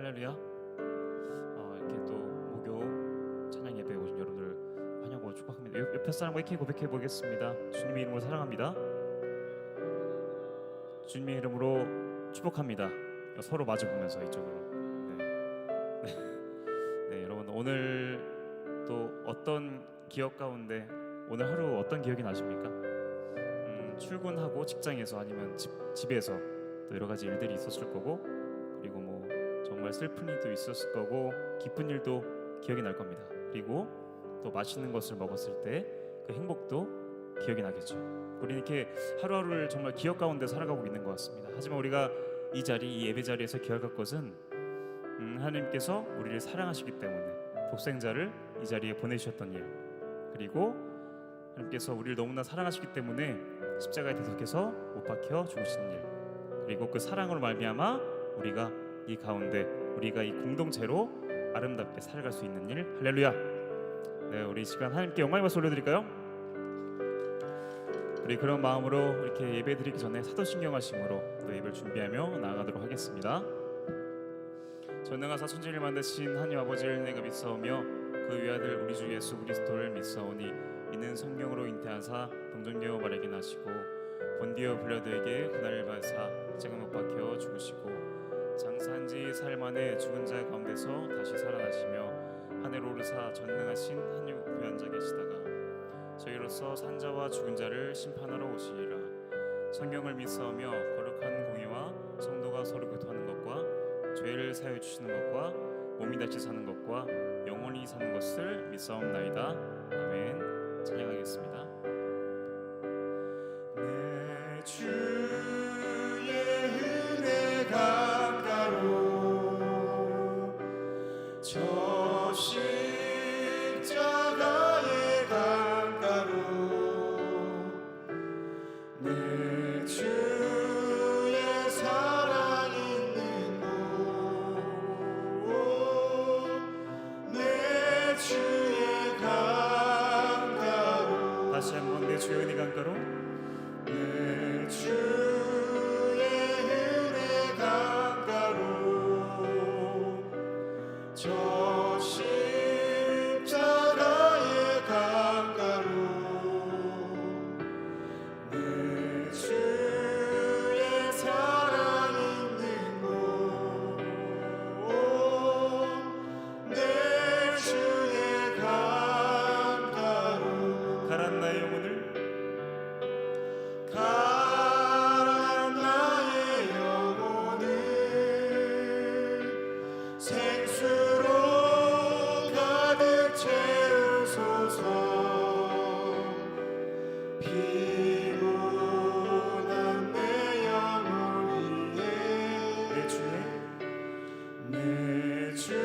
할렐루야. 이렇게 또 목요 찬양 예배에 오신 여러분들 환영하고 축복합니다. 옆에 사람과 이렇게 고백해 보겠습니다. 주님의 이름으로 사랑합니다. 주님의 이름으로 축복합니다. 서로 마주 보면서 이쪽으로. 네, 여러분 오늘 또 어떤 기억 가운데 오늘 하루 어떤 기억이 나십니까? 출근하고 직장에서 아니면 집에서 또 여러 가지 일들이 있었을 거고, 그리고 뭐 정말 슬픈 일도 있었을 거고 기쁜 일도 기억이 날 겁니다. 그리고 또 맛있는 것을 먹었을 때 그 행복도 기억이 나겠죠. 우리는 이렇게 하루하루를 정말 기억 가운데 살아가고 있는 것 같습니다. 하지만 우리가 이 자리, 이 예배 자리에서 기억할 것은 하나님께서 우리를 사랑하시기 때문에 독생자를 이 자리에 보내주셨던 일, 그리고 하나님께서 우리를 너무나 사랑하시기 때문에 십자가에 대속해서 못 박혀 죽으신 일, 그리고 그 사랑으로 말미암아 우리가 이 가운데, 우리가 이 공동체로 아름답게 살아갈 수 있는 일. 할렐루야. 네, 우리 이 시간 하나님께 영광의 박수 올려드릴까요? 우리 그런 마음으로 이렇게 예배드리기 전에 사도신경하심으로 또 예배를 준비하며 나아가도록 하겠습니다. 전능하사 천지를 만드신 하나님 아버지를 내가 믿사오며 그 외아들 우리 주 예수 그리스도를 믿사오니 이는 성령으로 잉태하사 동정녀 마리아에게 나시고 본디오 빌라도에게 고난을 받으사 십자가 못 박혀 죽으시고 장사한 지 사흘 만에 죽은 자 가운데서 다시 살아나시며 하늘로 오르사 전능하신 하나님 우편에 앉아 계시다가 저희로서 산자와 죽은 자를 심판하러 오시리라. 성경을 믿사오며 거룩한 공의와 성도가 서로 교통하는 것과 죄를 사하여 주시는 것과 몸이 다시 사는 것과 영원히 사는 것을 믿사옵나이다. 아멘. 찬양하겠습니다. 내 주의 은혜 강가로 저 십자가의 강가로 내 주의 사랑 있는 곳 내 주의 강가로 다시 한번 내 주의 은혜 강가로 내 주의 은혜 강가로 저 십자가의 강가로 내 주의 사랑 있는 곳 내 주의 강가로 가란 나의 영혼을 가란 나의 영혼을 생수로 가득 채우소서. 피곤한 내 영혼 위에 내 주의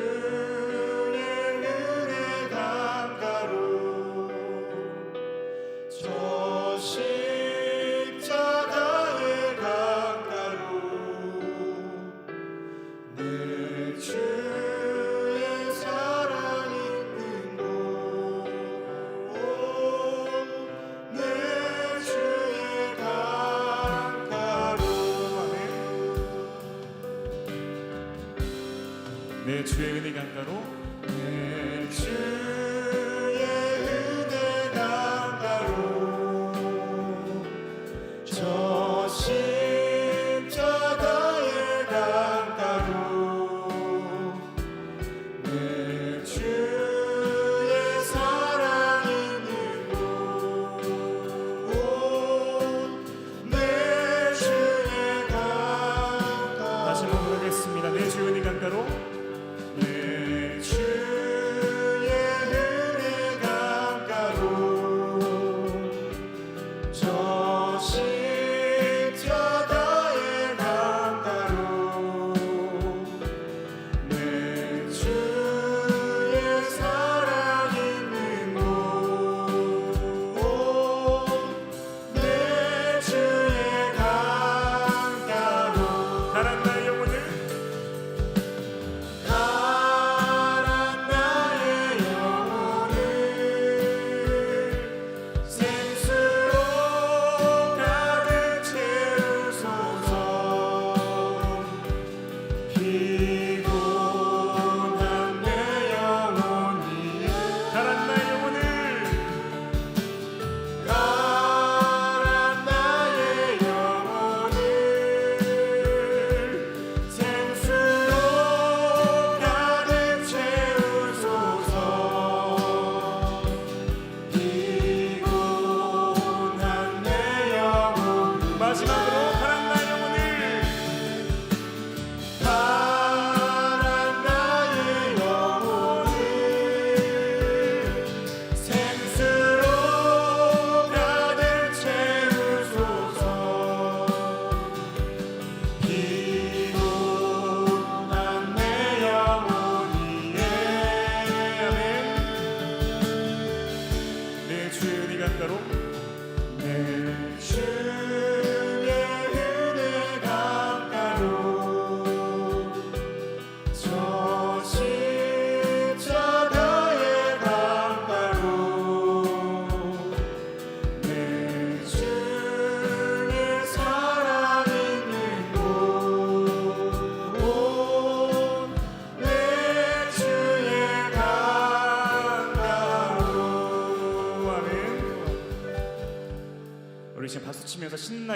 은혜 강가로 저 십자가의 강가로 내 주의 사랑 있는 곳 내 주의 강가로 내 주의 은혜 강가로 내 주의 은혜 강가로 저 십자가의 강가로 내 주의 사랑 있는 곳 내 주의 강가로 다시 한번 부르겠습니다. 내 주의 은혜 강가로 내 주의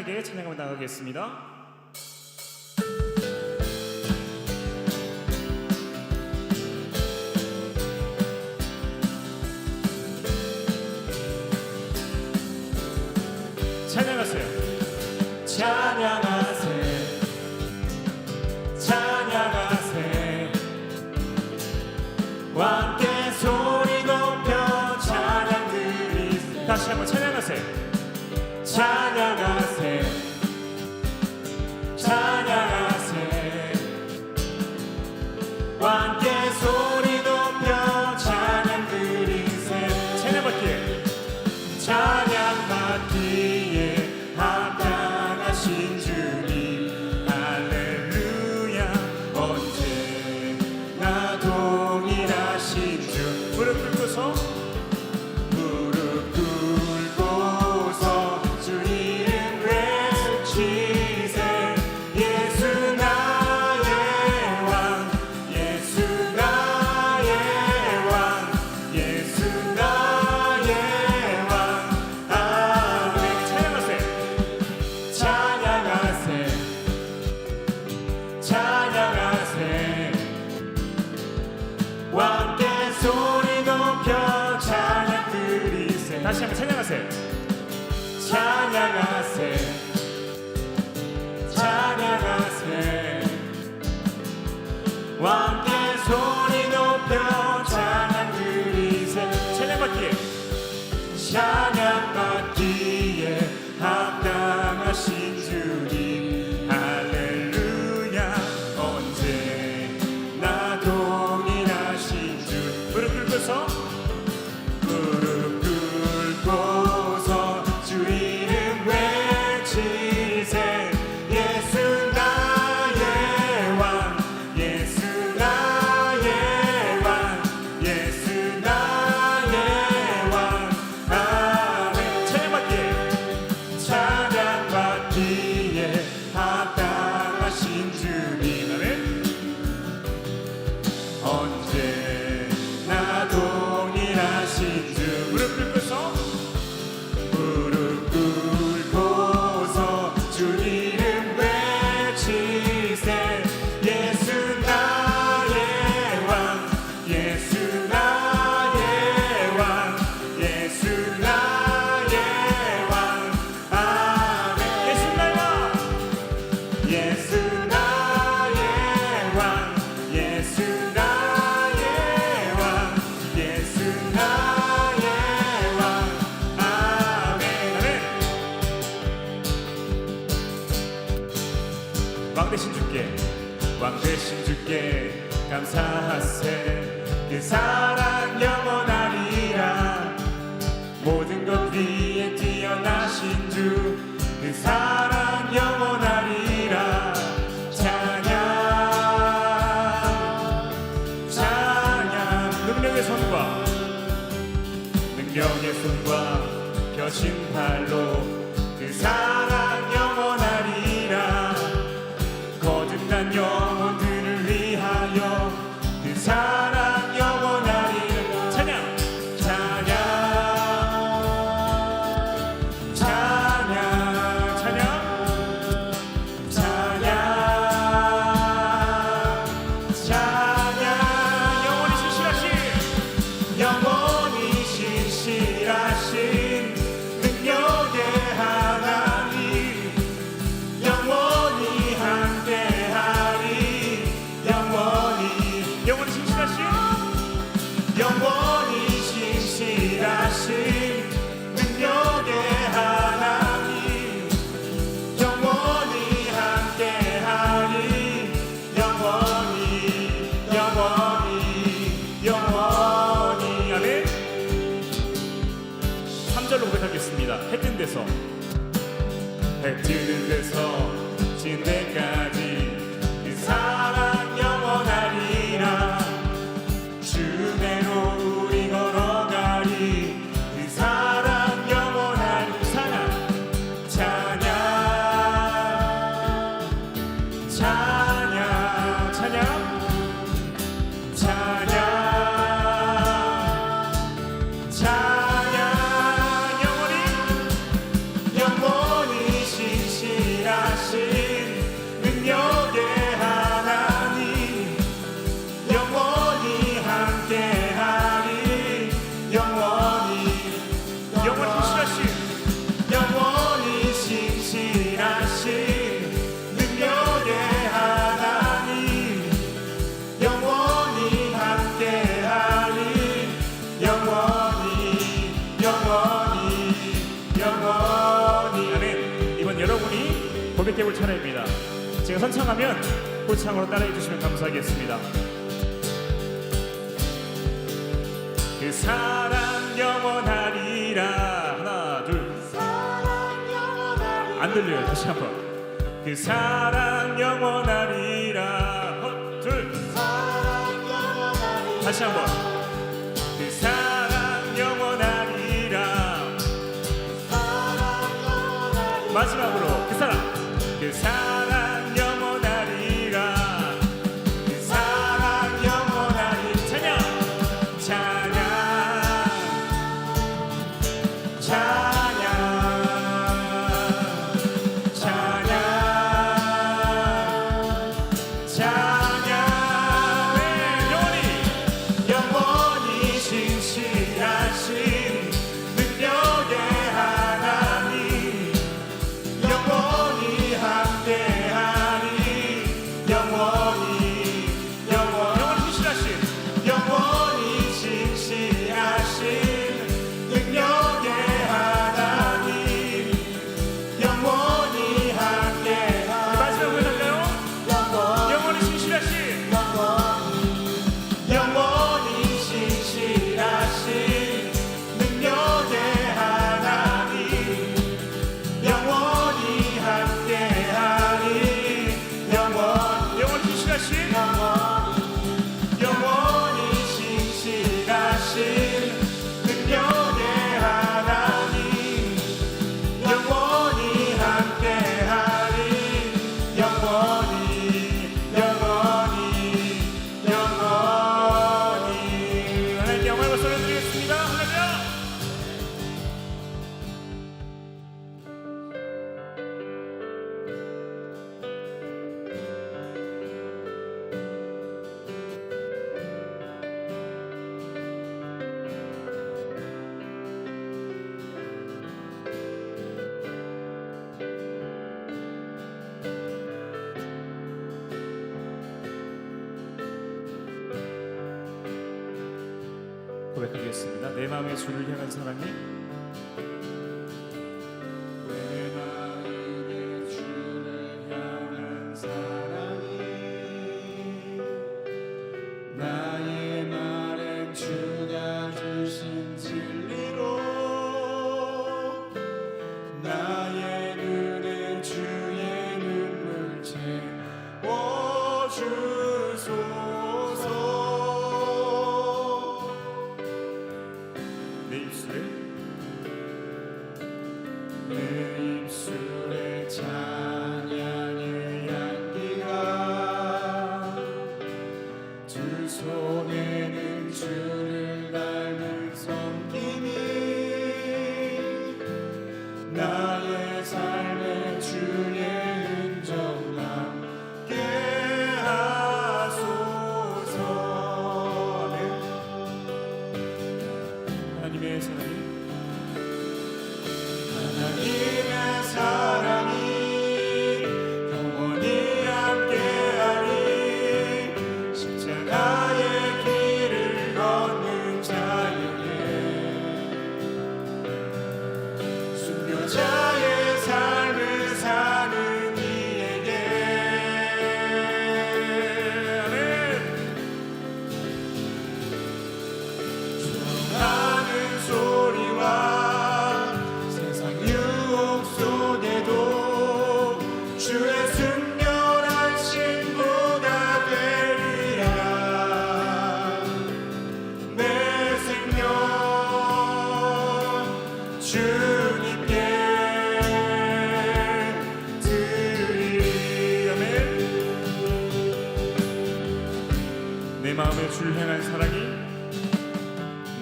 신나게 찬양하며 나가겠습니다. 찬양하세요. 찬양하세 찬양하세 함께 소리 높여 찬양 드리세 다시 한번 찬양하세요. 찬양하세 찬양하세 함께 소리 높여 찬양 드리세 찬양받기에 찬양받기에 합당하신 주님 할렐루야 언제나 동일하신 주 무릎 꿇고서 무릎 꿇고서 주 이름 외치세 예수 나의 왕 예수 나의 왕 예수 나의 왕 아멘 찬양하세요. 찬양하세 찬양하세 함께 소리 높여 찬양 드리세 다시 한번 찬양하세요. 찬양하세 찬양하세 함께 소리 높여 찬양 드리세 찬양받기에 찬양받기에 합당하신 주님 할렐루야 언제나 동일하신 주 무릎 꿇고서 무릎 꿇고서 주 이름 외치세 예수 나의 왕 예수 나의 왕 예수 나의 왕 아멘 찬양받기에 찬양받기에 합당하신 주님 아멘 언제나 동일하신 주 무릎 꿇고서 무릎 꿇고서 주 이름 외치세 예수 나의 왕 예수 나의 왕 예수 나의 왕 아멘 예수 나의 왕 예수 나의 왕 예수 나의 왕 예수 나의 왕 아멘 왕 되신 주께 감사하세 그 사랑 영원하리라 모든 것 위에 뛰어나신 주 그 사랑 영원하리라 찬양 찬양 능력의 손과 능력의 손과 펴신 팔로 그 사랑 영원하리라 거듭난 영혼들을 위하여 그 사랑 영원하리라 찬양 찬양 찬양 찬양 찬양 찬양 영원히 신실하신 영원히 신실하신 능력의 하나님 영원히 함께하리 영원히 신실하신 영원히 신실하신 능력의 하나님 영원히 함께하리 영원히 영원히 영원히 아멘 3절로 고백하겠습니다. 해 뜬 데서 해 뜨는 데서 진 데까지 그 사랑 영원하리라 주대로 우리 걸어가리 그 사랑 영원하리 찬양 찬양 찬양 찬양 찬양 찬양 영원히 영원히 신실하신 제가 선창하면 호창으로 따라해 주시면 감사하겠습니다. 그 사랑 영원하리라. 하나 둘. 안 들려요. 다시 한번. 그 사랑 영원하리라. 하나 둘. 다시 한번. 그 사랑 영원하리라. 마지막으로 그 사랑 영원하리라. 그 사랑 영원하리. 찬양 찬양 찬양 찬양 찬양. 네, 영원히 신실하신 능력의 하나님 영원히 함께하리. 영원히 신실하신 능력의 하나님 영원히 함께하리. 마지막으로 할까요? 영원히 신실하신 능력의 하나님 영원히 함께하리. 영원히 신실하신 능력의 하나님 영원히 함께하리. 영원히 하나님께 영광을 올려드리겠습니다. 할렐루야. 고백하겠습니다. 내 마음의 주를 향한 사랑이 내 마음의 주를 향한 사랑이 나의 말엔 주가 주신 진리로 나의 눈에 주의 눈물 채워주소서. 내 입술에 찬양의 향기가 두 손에는 주를 닮은 섬김이 나의 삶에 주의 흔적 남게 하소서. 하나님의 사랑이 영원히 함께하리. 십자가의 길을 걷는 자에게 순교자의 삶을 사는 이에게 아멘. 조롱하는 소리와 주의 순결한 신부가 되리라. 내 생명 주님께 드리리. 아멘. 내 마음의 주를 향한 사랑이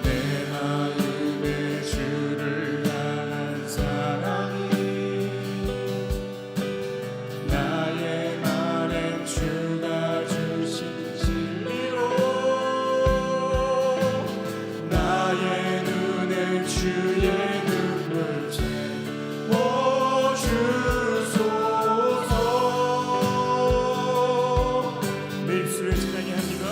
내 마음의 주를 향한 사랑이 주가 주신 진리로 나의 눈에 주의 눈물 채워주소서. 내 입술에 찬양의 향기가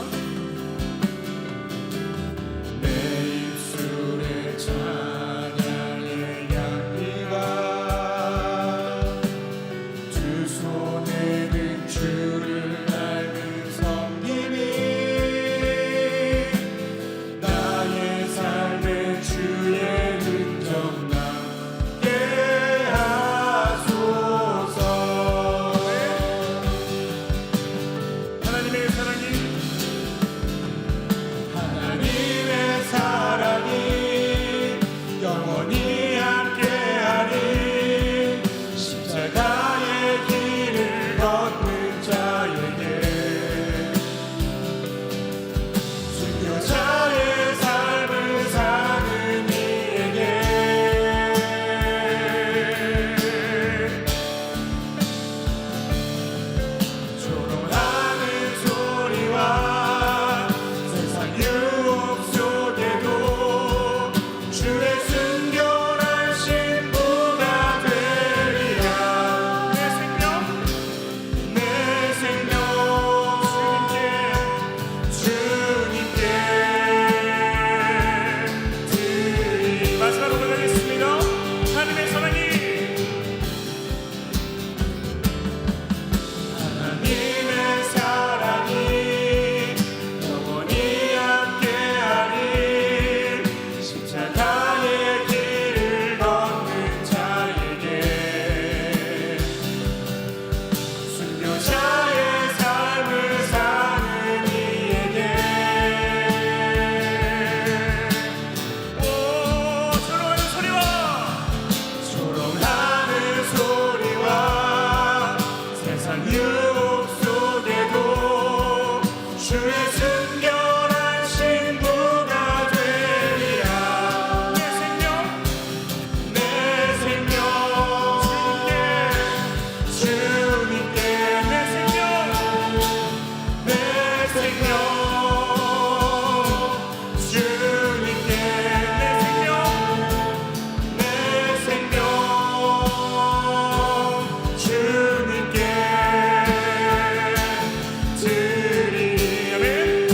드리리. 아멘.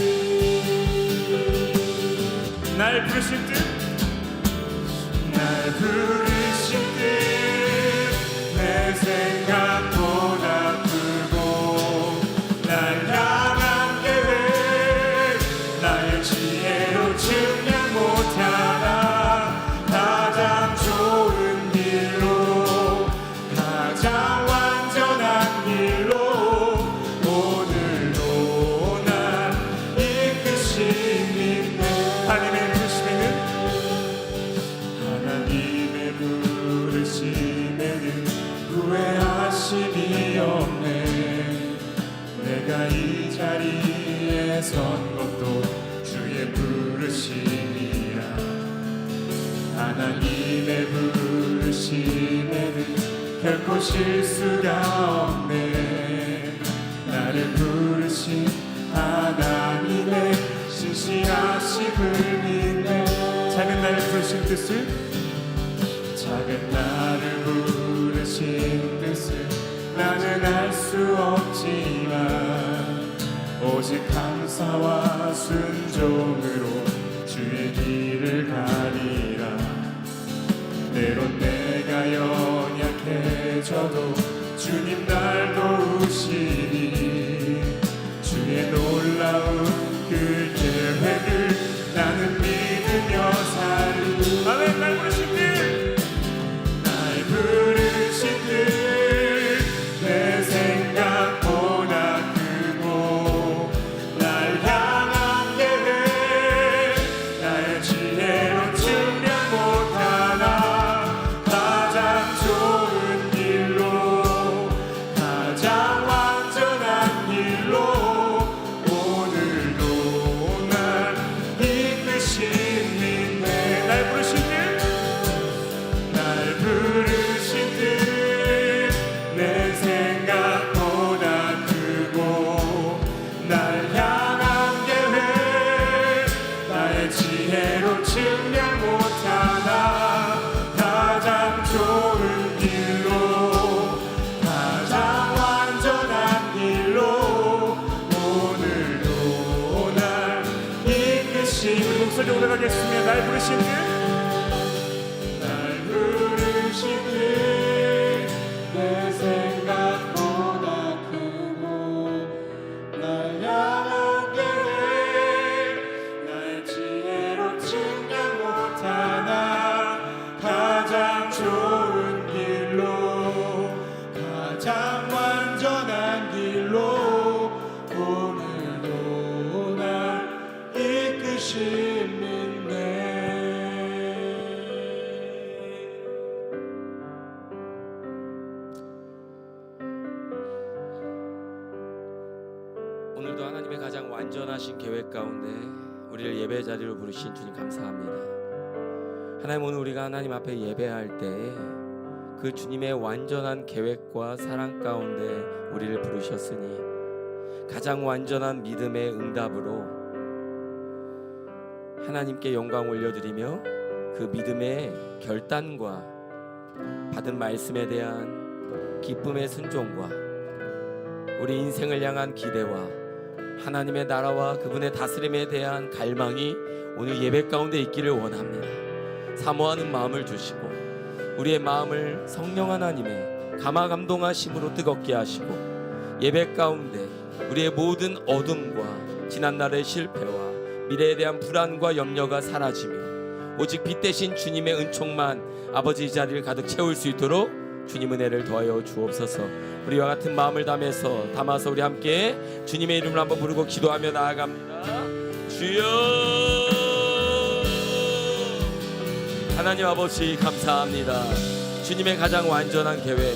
날 부르신 듯 날 부르신 듯 내 생각보다 크고 날 향한 계획 나의 지혜로 측량 못하나 가장 좋은 길로 가장 완전한 길로 오늘도 날 이끄시는 하나님의 부르심에는 하나님의 부르심에는 후회하심이 없네. 내가 이 자리에 선 것도 주의 부르심이라. 하나님의 부르심에는 결코 실수가 없네. 나를 부르신 하나님의 신실하심을 믿네. 작은 날 부르신 뜻을 작은 나를 부르신 뜻을 나는 알 수 없지만 오직 감사와 순종으로 주의 길을 가리라. 때론 내가 연약해져도 주님 날 도우시니 주의 놀라운 그 계획을 나는 믿으며 살리. 아멘. 날 부르신 듯 날 부르신 듯 내 생각보다 크고 날 향한 계획 나의 지혜로 측량 못하나 가장 좋은 길로 가장 완전한 길로 오늘도 날 이끄시는 날 부르신 듯 날 부르신 듯 내 생각보다 크고 날 향한 계획 나의 지혜로 측량 못하나 가장 좋은 길로 가장 완전한 길로 오늘도 날 이끄시는 목소리 올라가겠습니다. 날 부르신 듯 날 부르신 듯내 생각보다 크고 날 향한 계획 나의 지혜로 측량 못하나 가장 좋은 길로 가장 완전한 길로 오늘도 날 이끄시는 오늘도 하나님의 가장 완전하신 계획 가운데 우리를 예배 자리로 부르신 주님 감사합니다. 하나님, 오늘 우리가 하나님 앞에 예배할 때 그 주님의 완전한 계획과 사랑 가운데 우리를 부르셨으니 가장 완전한 믿음의 응답으로 하나님께 영광 올려드리며 그 믿음의 결단과 받은 말씀에 대한 기쁨의 순종과 우리 인생을 향한 기대와 하나님의 나라와 그분의 다스림에 대한 갈망이 오늘 예배 가운데 있기를 원합니다. 사모하는 마음을 주시고 우리의 마음을 성령 하나님의 감화 감동하심으로 뜨겁게 하시고 예배 가운데 우리의 모든 어둠과 지난날의 실패와 미래에 대한 불안과 염려가 사라지며 오직 빛 대신 주님의 은총만 아버지 이 자리를 가득 채울 수 있도록 주님 은혜를 더하여 주옵소서. 우리와 같은 마음을 담아서 우리 함께 주님의 이름을 한번 부르고 기도하며 나아갑니다. 주여, 하나님 아버지 감사합니다. 주님의 가장 완전한 계획,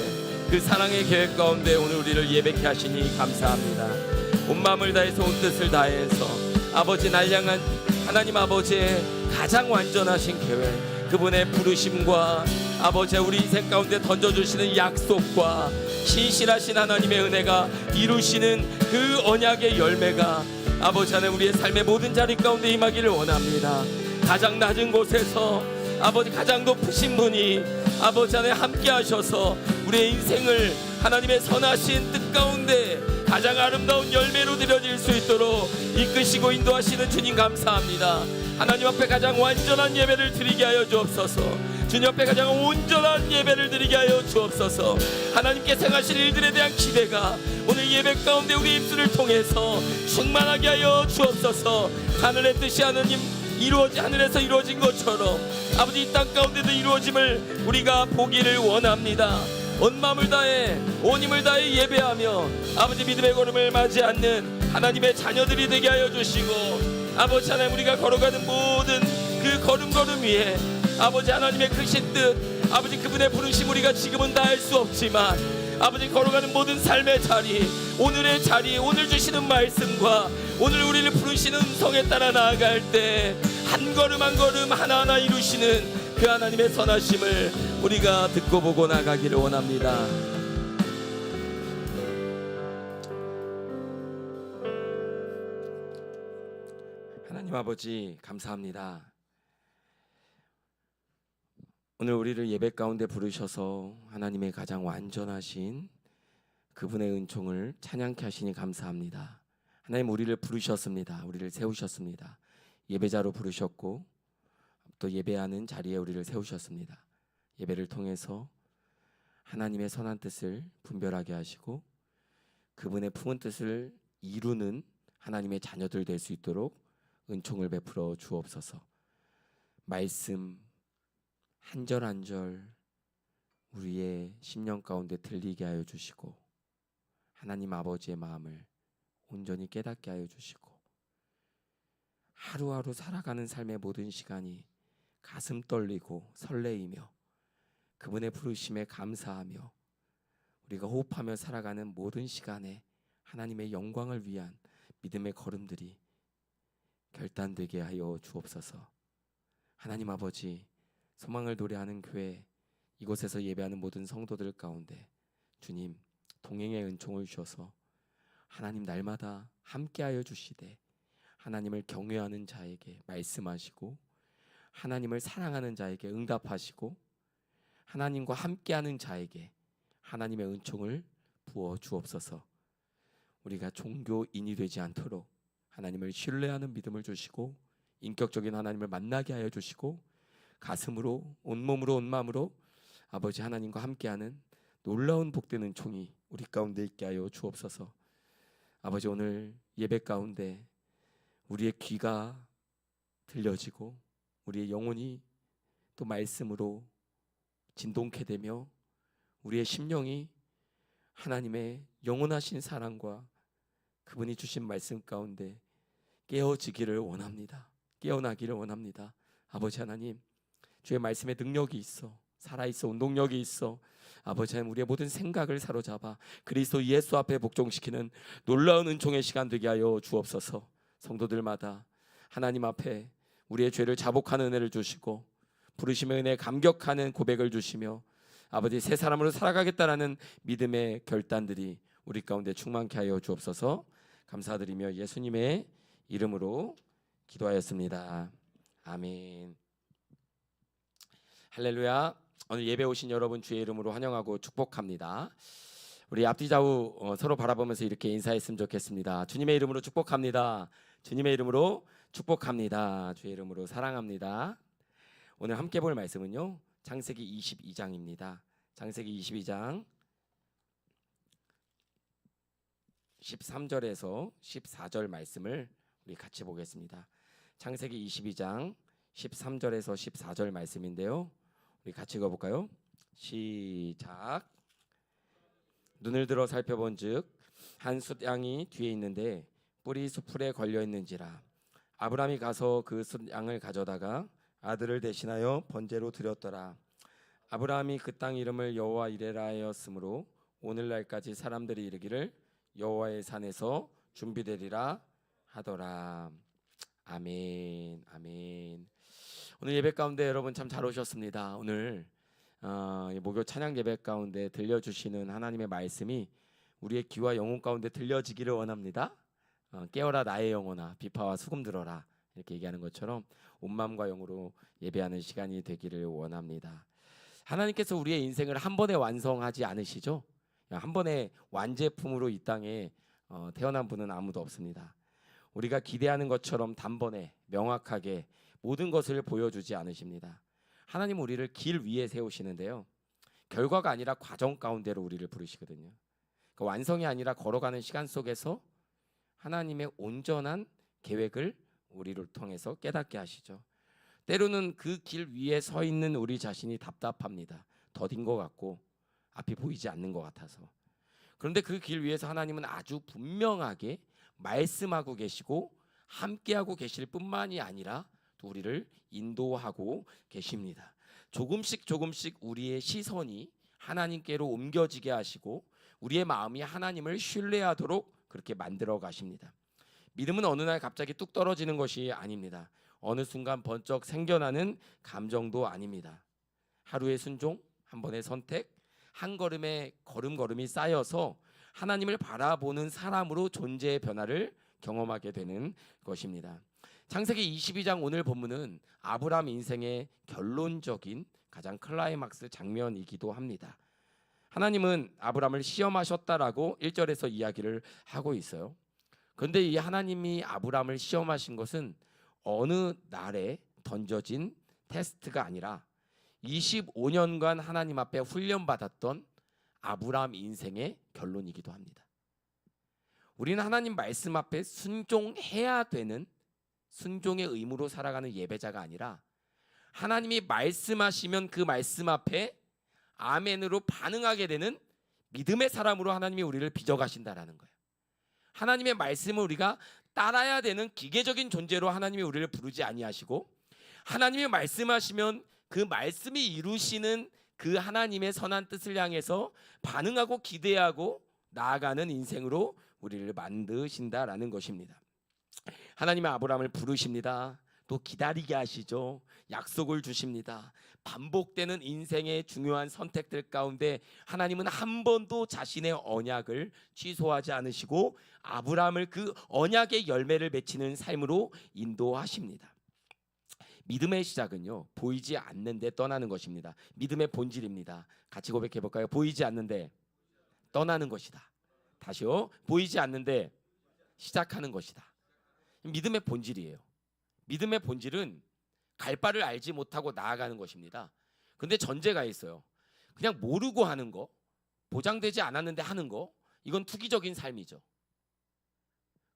그 사랑의 계획 가운데 오늘 우리를 예배케 하시니 감사합니다. 온 마음을 다해서 온 뜻을 다해서 아버지 날 향한 하나님 아버지의 가장 완전하신 계획, 그분의 부르심과 아버지 우리 인생 가운데 던져주시는 약속과 신실하신 하나님의 은혜가 이루시는 그 언약의 열매가 아버지 하나님 우리의 삶의 모든 자리 가운데 임하기를 원합니다. 가장 낮은 곳에서 아버지 가장 높으신 분이 아버지 하나님 함께 하셔서 우리의 인생을 하나님의 선하신 뜻 가운데 가장 아름다운 열매로 드려질 수 있도록 이끄시고 인도하시는 주님 감사합니다. 하나님 앞에 가장 완전한 예배를 드리게 하여 주옵소서. 주님 앞에 가장 온전한 예배를 드리게 하여 주옵소서. 하나님께서 행하실 일들에 대한 기대가 오늘 예배 가운데 우리 입술을 통해서 충만하게 하여 주옵소서. 하늘의 뜻이 하늘에서 이루어진 것처럼 아버지 이 땅 가운데도 이루어짐을 우리가 보기를 원합니다. 온 마음을 다해 온 힘을 다해 예배하며 아버지 믿음의 걸음을 맞지 않는 하나님의 자녀들이 되게 하여 주시고, 아버지 하나님 우리가 걸어가는 모든 그 걸음 위에 아버지 하나님의 크신 뜻, 아버지 그분의 부르심 우리가 지금은 다 알 수 없지만 아버지 걸어가는 모든 삶의 자리, 오늘의 자리, 오늘 주시는 말씀과 오늘 우리를 부르시는 음성에 따라 나아갈 때 한 걸음 한 걸음 하나하나 이루시는 그 하나님의 선하심을 우리가 듣고 보고 나가기를 원합니다. 하나님 아버지 감사합니다. 오늘 우리를 예배 가운데 부르셔서 하나님의 가장 완전하신 그분의 은총을 찬양케 하시니 감사합니다. 하나님 우리를 부르셨습니다. 우리를 세우셨습니다. 예배자로 부르셨고 또 예배하는 자리에 우리를 세우셨습니다. 예배를 통해서 하나님의 선한 뜻을 분별하게 하시고 그분의 품은 뜻을 이루는 하나님의 자녀들 될 수 있도록 은총을 베풀어 주옵소서. 말씀 한 절 한 절 우리의 심령 가운데 들리게 하여 주시고 하나님 아버지의 마음을 온전히 깨닫게 하여 주시고 하루하루 살아가는 삶의 모든 시간이 가슴 떨리고 설레이며 그분의 부르심에 감사하며 우리가 호흡하며 살아가는 모든 시간에 하나님의 영광을 위한 믿음의 걸음들이 결단되게 하여 주옵소서. 하나님 아버지, 소망을 노래하는 교회 이곳에서 예배하는 모든 성도들 가운데 주님 동행의 은총을 주셔서 하나님 날마다 함께하여 주시되 하나님을 경외하는 자에게 말씀하시고 하나님을 사랑하는 자에게 응답하시고 하나님과 함께하는 자에게 하나님의 은총을 부어 주옵소서. 우리가 종교인이 되지 않도록 하나님을 신뢰하는 믿음을 주시고 인격적인 하나님을 만나게 하여 주시고 가슴으로 온몸으로 온 마음으로 아버지 하나님과 함께하는 놀라운 복된 은총이 우리 가운데 있게 하여 주옵소서. 아버지 오늘 예배 가운데 우리의 귀가 들려지고 우리의 영혼이 또 말씀으로 진동케 되며 우리의 심령이 하나님의 영원하신 사랑과 그분이 주신 말씀 가운데 깨어지기를 원합니다. 깨어나기를 원합니다. 아버지 하나님 주의 말씀에 능력이 있어 살아있어 운동력이 있어 아버지 하나님 우리의 모든 생각을 사로잡아 그리스도 예수 앞에 복종시키는 놀라운 은총의 시간 되게 하여 주옵소서. 성도들마다 하나님 앞에 우리의 죄를 자복하는 은혜를 주시고 부르심의 은혜에 감격하는 고백을 주시며 아버지 새 사람으로 살아가겠다라는 믿음의 결단들이 우리 가운데 충만케 하여 주옵소서. 감사드리며 예수님의 이름으로 기도하였습니다. 아멘. 할렐루야. 오늘 예배 오신 여러분 주의 이름으로 환영하고 축복합니다. 우리 앞뒤 좌우 서로 바라보면서 이렇게 인사했으면 좋겠습니다. 주님의 이름으로 축복합니다. 주님의 이름으로 축복합니다. 주의 이름으로 사랑합니다. 오늘 함께 볼 말씀은요 창세기 22장입니다. 창세기 22장 13절에서 14절 말씀을 우리 같이 보겠습니다. 창세기 22장 13절에서 14절 말씀인데요. 우리 같이 읽어볼까요? 시작. 눈을 들어 살펴본즉 한 숫양이 뒤에 있는데 뿔이 수풀에 걸려 있는지라. 아브라함이 가서 그 숫양을 가져다가 아들을 대신하여 번제로 드렸더라. 아브라함이 그 땅 이름을 여호와 이레라 하였으므로 오늘날까지 사람들이 이르기를 여호와의 산에서 준비되리라 하더라. 아멘. 아멘. 오늘 예배 가운데 여러분 참 잘 오셨습니다. 오늘 목요 찬양 예배 가운데 들려주시는 하나님의 말씀이 우리의 귀와 영혼 가운데 들려지기를 원합니다. 깨어라 나의 영혼아 비파와 수금 들어라 이렇게 얘기하는 것처럼 온 마음과 영으로 예배하는 시간이 되기를 원합니다. 하나님께서 우리의 인생을 한 번에 완성하지 않으시죠? 한 번에 완제품으로 이 땅에 태어난 분은 아무도 없습니다. 우리가 기대하는 것처럼 단번에 명확하게 모든 것을 보여주지 않으십니다. 하나님 우리를 길 위에 세우시는데요. 결과가 아니라 과정 가운데로 우리를 부르시거든요. 그 완성이 아니라 걸어가는 시간 속에서 하나님의 온전한 계획을 우리를 통해서 깨닫게 하시죠. 때로는 그 길 위에 서 있는 우리 자신이 답답합니다. 더딘 것 같고 앞이 보이지 않는 것 같아서. 그런데 그 길 위에서 하나님은 아주 분명하게 말씀하고 계시고 함께하고 계실 뿐만이 아니라 또 우리를 인도하고 계십니다. 조금씩 우리의 시선이 하나님께로 옮겨지게 하시고 우리의 마음이 하나님을 신뢰하도록 그렇게 만들어 가십니다. 믿음은 어느 날 갑자기 뚝 떨어지는 것이 아닙니다. 어느 순간 번쩍 생겨나는 감정도 아닙니다. 하루의 순종, 한 번의 선택, 한 걸음의 걸음걸음이 쌓여서 하나님을 바라보는 사람으로 존재의 변화를 경험하게 되는 것입니다. 창세기 22장 오늘 본문은 아브라함 인생의 결론적인 가장 클라이막스 장면이기도 합니다. 하나님은 아브라함을 시험하셨다라고 1절에서 이야기를 하고 있어요. 그런데 이 하나님이 아브라함을 시험하신 것은 어느 날에 던져진 테스트가 아니라 25년간 하나님 앞에 훈련받았던 아브라함 인생의 결론이기도 합니다. 우리는 하나님 말씀 앞에 순종해야 되는 순종의 의무로 살아가는 예배자가 아니라 하나님이 말씀하시면 그 말씀 앞에 아멘으로 반응하게 되는 믿음의 사람으로 하나님이 우리를 빚어가신다라는 거예요. 하나님의 말씀을 우리가 따라야 되는 기계적인 존재로 하나님이 우리를 부르지 아니하시고 하나님이 말씀하시면 그 말씀이 이루시는 그 하나님의 선한 뜻을 향해서 반응하고 기대하고 나아가는 인생으로 우리를 만드신다라는 것입니다. 하나님의 아브라함을 부르십니다. 또 기다리게 하시죠. 약속을 주십니다. 반복되는 인생의 중요한 선택들 가운데 하나님은 한 번도 자신의 언약을 취소하지 않으시고 아브라함을 그 언약의 열매를 맺히는 삶으로 인도하십니다. 믿음의 시작은요, 보이지 않는데 떠나는 것입니다. 믿음의 본질입니다. 같이 고백해 볼까요? 보이지 않는데 떠나는 것이다. 다시요. 보이지 않는데 시작하는 것이다. 믿음의 본질이에요. 믿음의 본질은 갈 바를 알지 못하고 나아가는 것입니다. 근데 전제가 있어요. 그냥 모르고 하는 거, 보장되지 않았는데 하는 거, 이건 투기적인 삶이죠.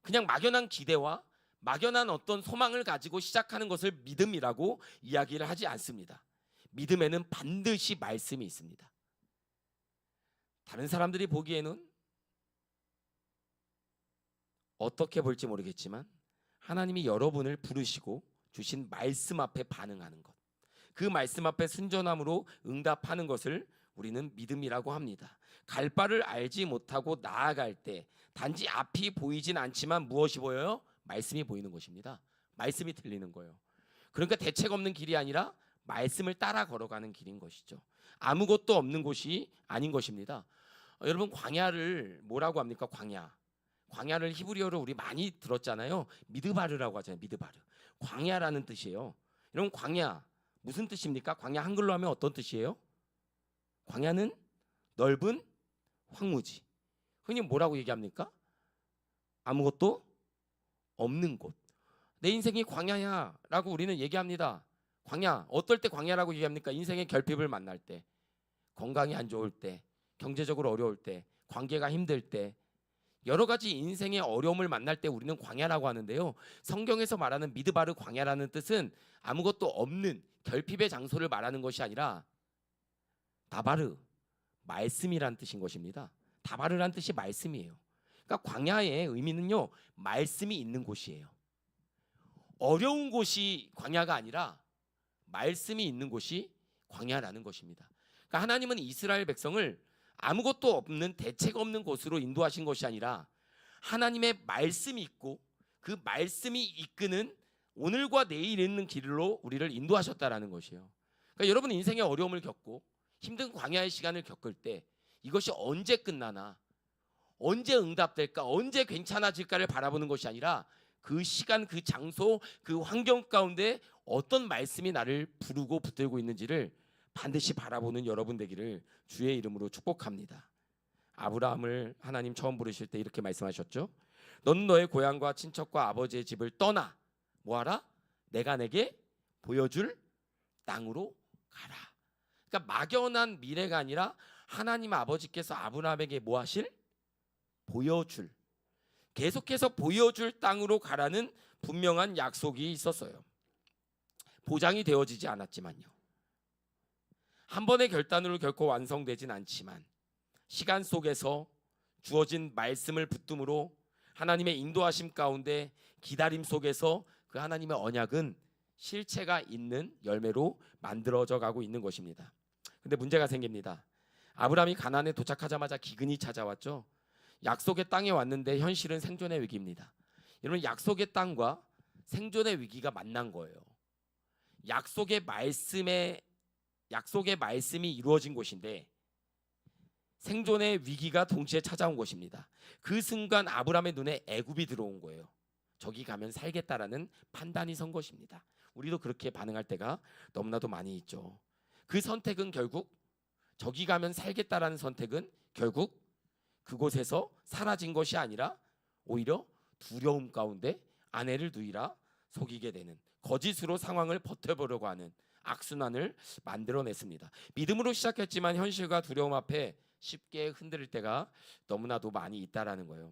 그냥 막연한 기대와 막연한 어떤 소망을 가지고 시작하는 것을 믿음이라고 이야기를 하지 않습니다. 믿음에는 반드시 말씀이 있습니다. 다른 사람들이 보기에는 어떻게 볼지 모르겠지만 하나님이 여러분을 부르시고 주신 말씀 앞에 반응하는 것, 그 말씀 앞에 순전함으로 응답하는 것을 우리는 믿음이라고 합니다. 갈 바를 알지 못하고 나아갈 때 단지 앞이 보이진 않지만 무엇이 보여요? 말씀이 보이는 것입니다. 말씀이 들리는 거예요. 그러니까 대책 없는 길이 아니라 말씀을 따라 걸어가는 길인 것이죠. 아무것도 없는 곳이 아닌 것입니다. 여러분, 광야를 뭐라고 합니까? 광야를 히브리어로 우리 많이 들었잖아요. 미드바르라고 하잖아요. 미드바르. 광야라는 뜻이에요. 여러분, 광야 무슨 뜻입니까? 광야 한글로 하면 어떤 뜻이에요? 광야는 넓은 황무지. 흔히 뭐라고 얘기합니까? 아무것도 없는 곳. 내 인생이 광야야라고 우리는 얘기합니다. 광야, 어떨 때 광야라고 얘기합니까? 인생의 결핍을 만날 때, 건강이 안 좋을 때, 경제적으로 어려울 때, 관계가 힘들 때, 여러 가지 인생의 어려움을 만날 때 우리는 광야라고 하는데요. 성경에서 말하는 미드바르 광야라는 뜻은 아무것도 없는 결핍의 장소를 말하는 것이 아니라 다바르, 말씀이란 뜻인 것입니다. 다바르란 뜻이 말씀이에요. 그러니까 광야의 의미는요, 말씀이 있는 곳이에요. 어려운 곳이 광야가 아니라 말씀이 있는 곳이 광야라는 것입니다. 그러니까 하나님은 이스라엘 백성을 아무것도 없는 대책 없는 곳으로 인도하신 것이 아니라 하나님의 말씀이 있고 그 말씀이 이끄는 오늘과 내일 있는 길로 우리를 인도하셨다라는 것이에요. 그러니까 여러분 인생의 어려움을 겪고 힘든 광야의 시간을 겪을 때 이것이 언제 끝나나, 언제 응답될까, 언제 괜찮아질까를 바라보는 것이 아니라 그 시간, 그 장소, 그 환경 가운데 어떤 말씀이 나를 부르고 붙들고 있는지를 반드시 바라보는 여러분 되기를 주의 이름으로 축복합니다. 아브라함을 하나님 처음 부르실 때 이렇게 말씀하셨죠. 너는 너의 고향과 친척과 아버지의 집을 떠나 뭐하라? 내가 내게 보여줄 땅으로 가라. 그러니까 막연한 미래가 아니라 하나님 아버지께서 아브라함에게 뭐 하실? 보여줄, 계속해서 보여줄 땅으로 가라는 분명한 약속이 있었어요. 보장이 되어지지 않았지만요. 한 번의 결단으로 결코 완성되진 않지만 시간 속에서 주어진 말씀을 붙듦으로 하나님의 인도하심 가운데 기다림 속에서 그 하나님의 언약은 실체가 있는 열매로 만들어져 가고 있는 것입니다. 근데 문제가 생깁니다. 아브라함이 가나안에 도착하자마자 기근이 찾아왔죠. 약속의 땅에 왔는데 현실은 생존의 위기입니다. 여러분, 약속의 땅과 생존의 위기가 만난 거예요. 약속의 말씀이 이루어진 곳인데 생존의 위기가 동시에 찾아온 것입니다. 그 순간 아브라함의 눈에 애굽이 들어온 거예요. 저기 가면 살겠다라는 판단이 선 것입니다. 우리도 그렇게 반응할 때가 너무나도 많이 있죠. 그 선택은 결국 저기 가면 살겠다라는 선택은 결국 그곳에서 사라진 것이 아니라 오히려 두려움 가운데 아내를 두이라 속이게 되는, 거짓으로 상황을 버텨보려고 하는 악순환을 만들어냈습니다. 믿음으로 시작했지만 현실과 두려움 앞에 쉽게 흔들릴 때가 너무나도 많이 있다라는 거예요.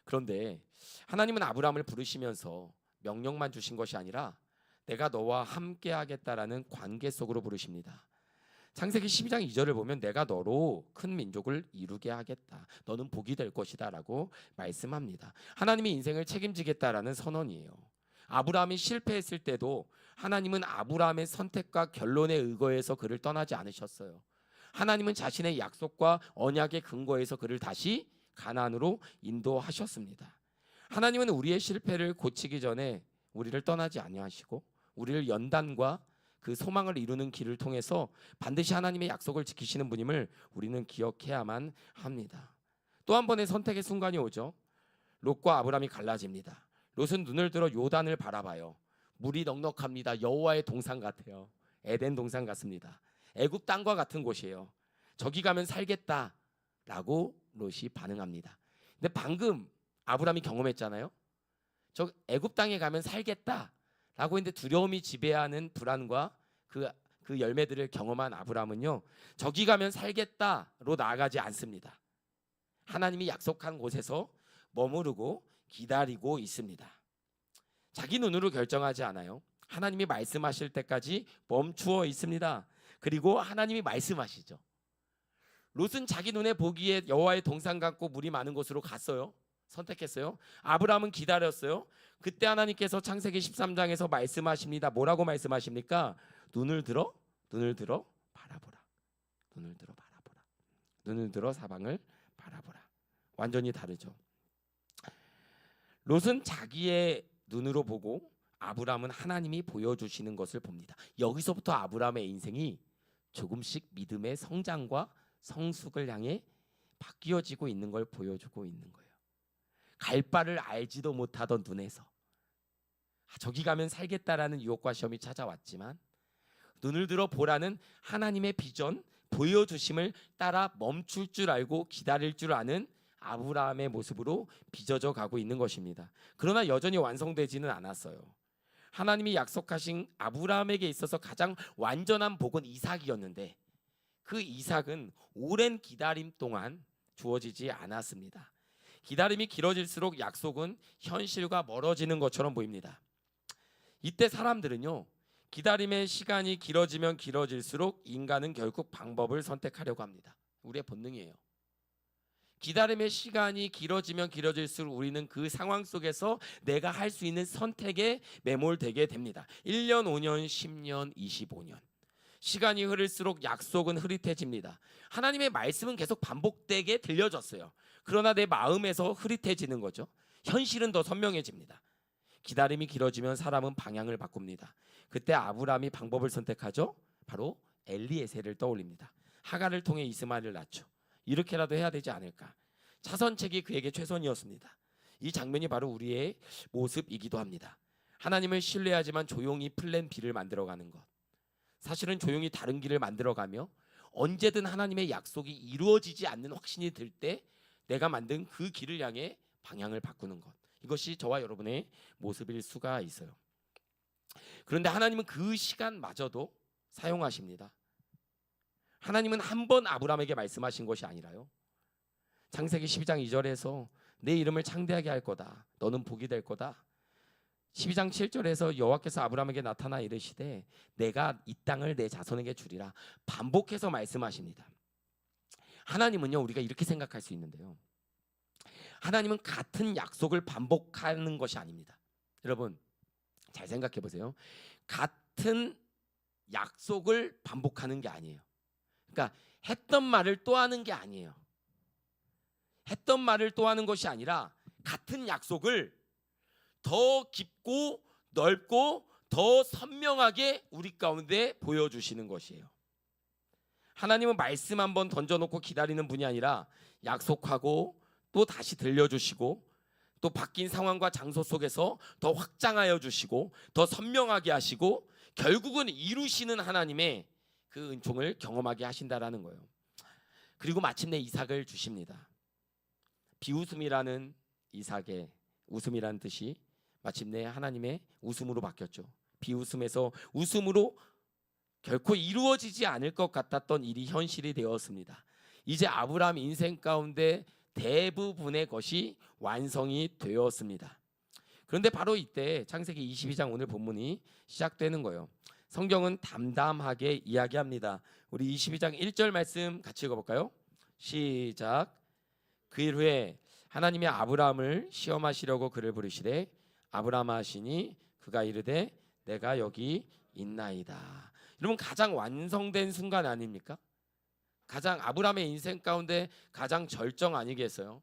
그런데 하나님은 아브라함을 부르시면서 명령만 주신 것이 아니라 내가 너와 함께 하겠다라는 관계 속으로 부르십니다. 창세기 12장 2절을 보면 내가 너로 큰 민족을 이루게 하겠다, 너는 복이 될 것이다 라고 말씀합니다. 하나님이 인생을 책임지겠다라는 선언이에요. 아브라함이 실패했을 때도 하나님은 아브라함의 선택과 결론에 의거해서 그를 떠나지 않으셨어요. 하나님은 자신의 약속과 언약의 근거에서 그를 다시 가나안으로 인도하셨습니다. 하나님은 우리의 실패를 고치기 전에 우리를 떠나지 아니하시고 우리를 연단과 그 소망을 이루는 길을 통해서 반드시 하나님의 약속을 지키시는 분임을 우리는 기억해야만 합니다. 또 한 번의 선택의 순간이 오죠. 롯과 아브라함이 갈라집니다. 롯은 눈을 들어 요단을 바라봐요. 물이 넉넉합니다. 여호와의 동산 같아요. 에덴 동산 같습니다. 애굽 땅과 같은 곳이에요. 저기 가면 살겠다라고 롯이 반응합니다. 근데 방금 아브라함이 경험했잖아요. 저 애굽 땅에 가면 살겠다라고 했는데 두려움이 지배하는 불안과 그 열매들을 경험한 아브라함은요, 저기 가면 살겠다로 나아가지 않습니다. 하나님이 약속한 곳에서 머무르고 기다리고 있습니다. 자기 눈으로 결정하지 않아요. 하나님이 말씀하실 때까지 멈추어 있습니다. 그리고 하나님이 말씀하시죠. 롯은 자기 눈에 보기에 여호와의 동산 같고 물이 많은 곳으로 갔어요. 선택했어요. 아브라함은 기다렸어요. 그때 하나님께서 창세기 13장에서 말씀하십니다. 뭐라고 말씀하십니까? 눈을 들어 바라보라. 눈을 들어 바라보라. 눈을 들어 사방을 바라보라. 완전히 다르죠. 롯은 자기의 눈으로 보고 아브라함은 하나님이 보여주시는 것을 봅니다. 여기서부터 아브라함의 인생이 조금씩 믿음의 성장과 성숙을 향해 바뀌어지고 있는 걸 보여주고 있는 거예요. 갈 바를 알지도 못하던 눈에서 저기 가면 살겠다라는 유혹과 시험이 찾아왔지만 눈을 들어 보라는 하나님의 비전, 보여주심을 따라 멈출 줄 알고 기다릴 줄 아는 아브라함의 모습으로 빚어져 가고 있는 것입니다. 그러나 여전히 완성되지는 않았어요. 하나님이 약속하신 아브라함에게 있어서 가장 완전한 복은 이삭이었는데 그 이삭은 오랜 기다림 동안 주어지지 않았습니다. 기다림이 길어질수록 약속은 현실과 멀어지는 것처럼 보입니다. 이때 사람들은요, 기다림의 시간이 길어지면 길어질수록 인간은 결국 방법을 선택하려고 합니다. 우리의 본능이에요. 기다림의 시간이 길어지면 길어질수록 우리는 그 상황 속에서 내가 할 수 있는 선택에 매몰되게 됩니다. 1년, 5년, 10년, 25년. 시간이 흐를수록 약속은 흐릿해집니다. 하나님의 말씀은 계속 반복되게 들려졌어요. 그러나 내 마음에서 흐릿해지는 거죠. 현실은 더 선명해집니다. 기다림이 길어지면 사람은 방향을 바꿉니다. 그때 아브라함이 방법을 선택하죠. 바로 엘리에셀을 떠올립니다. 하갈을 통해 이스마엘을 낳죠. 이렇게라도 해야 되지 않을까. 차선책이 그에게 최선이었습니다. 이 장면이 바로 우리의 모습이기도 합니다. 하나님을 신뢰하지만 조용히 플랜 B를 만들어가는 것. 사실은 조용히 다른 길을 만들어가며 언제든 하나님의 약속이 이루어지지 않는 확신이 들 때 내가 만든 그 길을 향해 방향을 바꾸는 것, 이것이 저와 여러분의 모습일 수가 있어요. 그런데 하나님은 그 시간마저도 사용하십니다. 하나님은 한 번 아브라함에게 말씀하신 것이 아니라요, 창세기 12장 2절에서 내 이름을 창대하게 할 거다, 너는 복이 될 거다. 12장 7절에서 여호와께서 아브라함에게 나타나 이르시되 내가 이 땅을 내 자손에게 주리라, 반복해서 말씀하십니다. 하나님은요, 우리가 이렇게 생각할 수 있는데요, 하나님은 같은 약속을 반복하는 것이 아닙니다. 여러분 잘 생각해 보세요. 같은 약속을 반복하는 게 아니에요. 그러니까 했던 말을 또 하는 게 아니에요. 했던 말을 또 하는 것이 아니라 같은 약속을 더 깊고 넓고 더 선명하게 우리 가운데 보여주시는 것이에요. 하나님은 말씀 한번 던져놓고 기다리는 분이 아니라 약속하고 또 다시 들려주시고 또 바뀐 상황과 장소 속에서 더 확장하여 주시고 더 선명하게 하시고 결국은 이루시는 하나님의 그 은총을 경험하게 하신다라는 거예요. 그리고 마침내 이삭을 주십니다. 비웃음이라는 이삭의 웃음이라는 뜻이 마침내 하나님의 웃음으로 바뀌었죠. 비웃음에서 웃음으로 결코 이루어지지 않을 것 같았던 일이 현실이 되었습니다. 이제 아브라함 인생 가운데 대부분의 것이 완성이 되었습니다. 그런데 바로 이때 창세기 22장 오늘 본문이 시작되는 거예요. 성경은 담담하게 이야기합니다. 우리 22장 1절 말씀 같이 읽어볼까요? 시작. 그 일 후에 하나님이 아브라함을 시험하시려고 그를 부르시되 아브라함아 하시니 그가 이르되 내가 여기 있나이다. 여러분 가장 완성된 순간 아닙니까? 가장 아브라함의 인생 가운데 가장 절정 아니겠어요?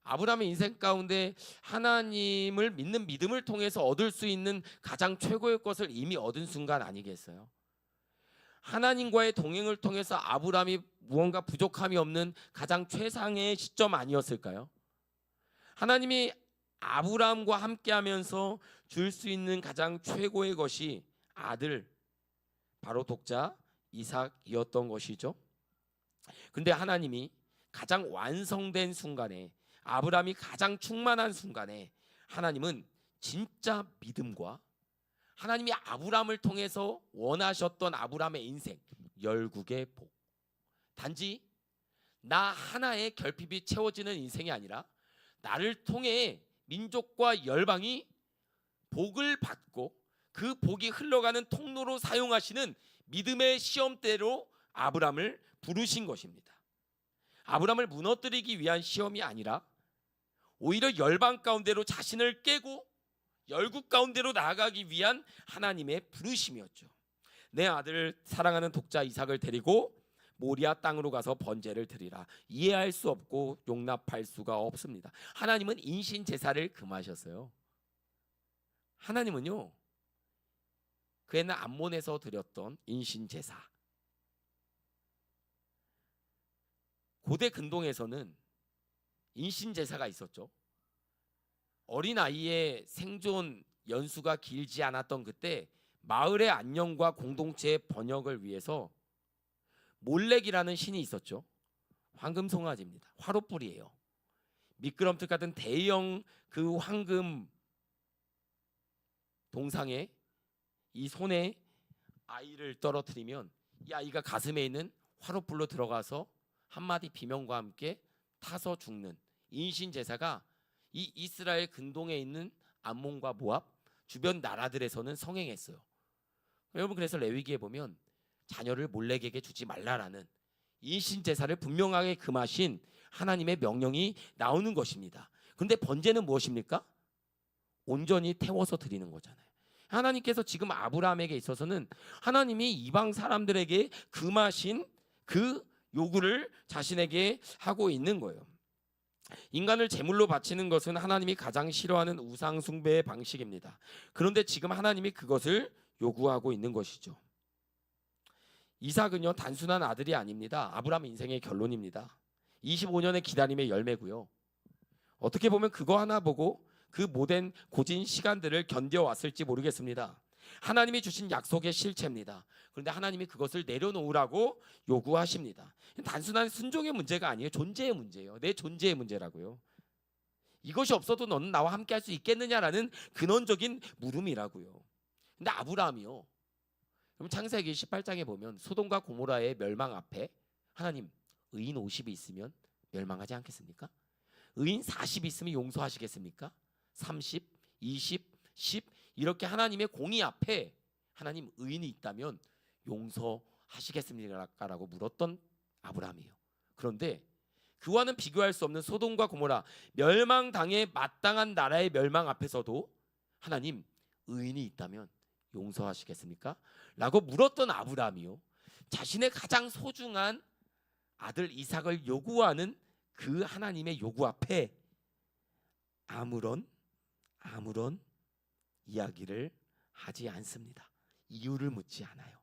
아브라함의 인생 가운데 하나님을 믿는 믿음을 통해서 얻을 수 있는 가장 최고의 것을 이미 얻은 순간 아니겠어요? 하나님과의 동행을 통해서 아브라함이 무언가 부족함이 없는 가장 최상의 시점 아니었을까요? 하나님이 아브라함과 함께하면서 줄 수 있는 가장 최고의 것이 아들, 바로 독자 이삭이었던 것이죠. 근데 하나님이 가장 완성된 순간에, 아브라함이 가장 충만한 순간에 하나님은 진짜 믿음과 하나님이 아브라함을 통해서 원하셨던 아브라함의 인생, 열국의 복, 단지 나 하나의 결핍이 채워지는 인생이 아니라 나를 통해 민족과 열방이 복을 받고 그 복이 흘러가는 통로로 사용하시는 믿음의 시험대로 아브라함을 부르신 것입니다. 아브라함을 무너뜨리기 위한 시험이 아니라 오히려 열방 가운데로 자신을 깨고 열국 가운데로 나아가기 위한 하나님의 부르심이었죠. 내 아들 사랑하는 독자 이삭을 데리고 모리아 땅으로 가서 번제를 드리라. 이해할 수 없고 용납할 수가 없습니다. 하나님은 인신 제사를 금하셨어요. 하나님은요, 그애는 암몬에서 드렸던 인신 제사, 고대 근동에서는 인신 제사가 있었죠. 어린 아이의 생존 연수가 길지 않았던 그때 마을의 안녕과 공동체의 번영을 위해서 몰렉이라는 신이 있었죠. 황금 송아지입니다. 화롯불이에요. 미끄럼틀 같은 대형 그 황금 동상에 이 손에 아이를 떨어뜨리면 이 아이가 가슴에 있는 화롯불로 들어가서 한마디 비명과 함께 타서 죽는 인신 제사가 이 이스라엘 근동에 있는 암몬과 모압 주변 나라들에서는 성행했어요. 여러분 그래서 레위기에 보면 자녀를 몰렉에게 주지 말라라는 인신 제사를 분명하게 금하신 하나님의 명령이 나오는 것입니다. 그런데 번제는 무엇입니까? 온전히 태워서 드리는 거잖아요. 하나님께서 지금 아브라함에게 있어서는 하나님이 이방 사람들에게 금하신 그 요구를 자신에게 하고 있는 거예요. 인간을 제물로 바치는 것은 하나님이 가장 싫어하는 우상 숭배의 방식입니다. 그런데 지금 하나님이 그것을 요구하고 있는 것이죠. 이삭은요, 단순한 아들이 아닙니다. 아브라함 인생의 결론입니다. 25년의 기다림의 열매고요. 어떻게 보면 그거 하나 보고 그 모든 고진 시간들을 견뎌왔을지 모르겠습니다. 하나님이 주신 약속의 실체입니다. 그런데 하나님이 그것을 내려놓으라고 요구하십니다. 단순한 순종의 문제가 아니에요. 존재의 문제예요. 내 존재의 문제라고요. 이것이 없어도 너는 나와 함께 할 수 있겠느냐라는 근원적인 물음이라고요. 근데 아브라함이요. 그럼 창세기 18장에 보면 소돔과 고모라의 멸망 앞에 하나님 의인 50이 있으면 멸망하지 않겠습니까? 의인 40이 있으면 용서하시겠습니까? 30, 20, 10 이렇게 하나님의 공의 앞에 하나님 의인이 있다면 용서하시겠습니까라고 물었던 아브라함이에요. 그런데 그와는 비교할 수 없는 소돔과 고모라 멸망당해 마땅한 나라의 멸망 앞에서도 하나님 의인이 있다면 용서하시겠습니까? 라고 물었던 아브라함이요. 자신의 가장 소중한 아들 이삭을 요구하는 그 하나님의 요구 앞에 아무런 이야기를 하지 않습니다. 이유를 묻지 않아요.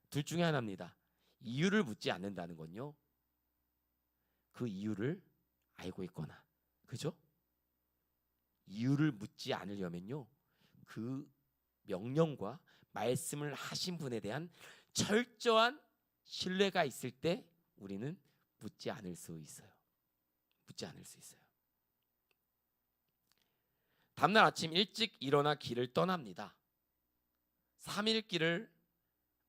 둘 중에 하나입니다. 이유를 묻지 않는다는 건요. 그 이유를 알고 있거나, 그죠? 이유를 묻지 않으려면요. 그 명령과 말씀을 하신 분에 대한 철저한 신뢰가 있을 때 우리는 묻지 않을 수 있어요. 묻지 않을 수 있어요. 다음날 아침 일찍 일어나 길을 떠납니다. 3일 길을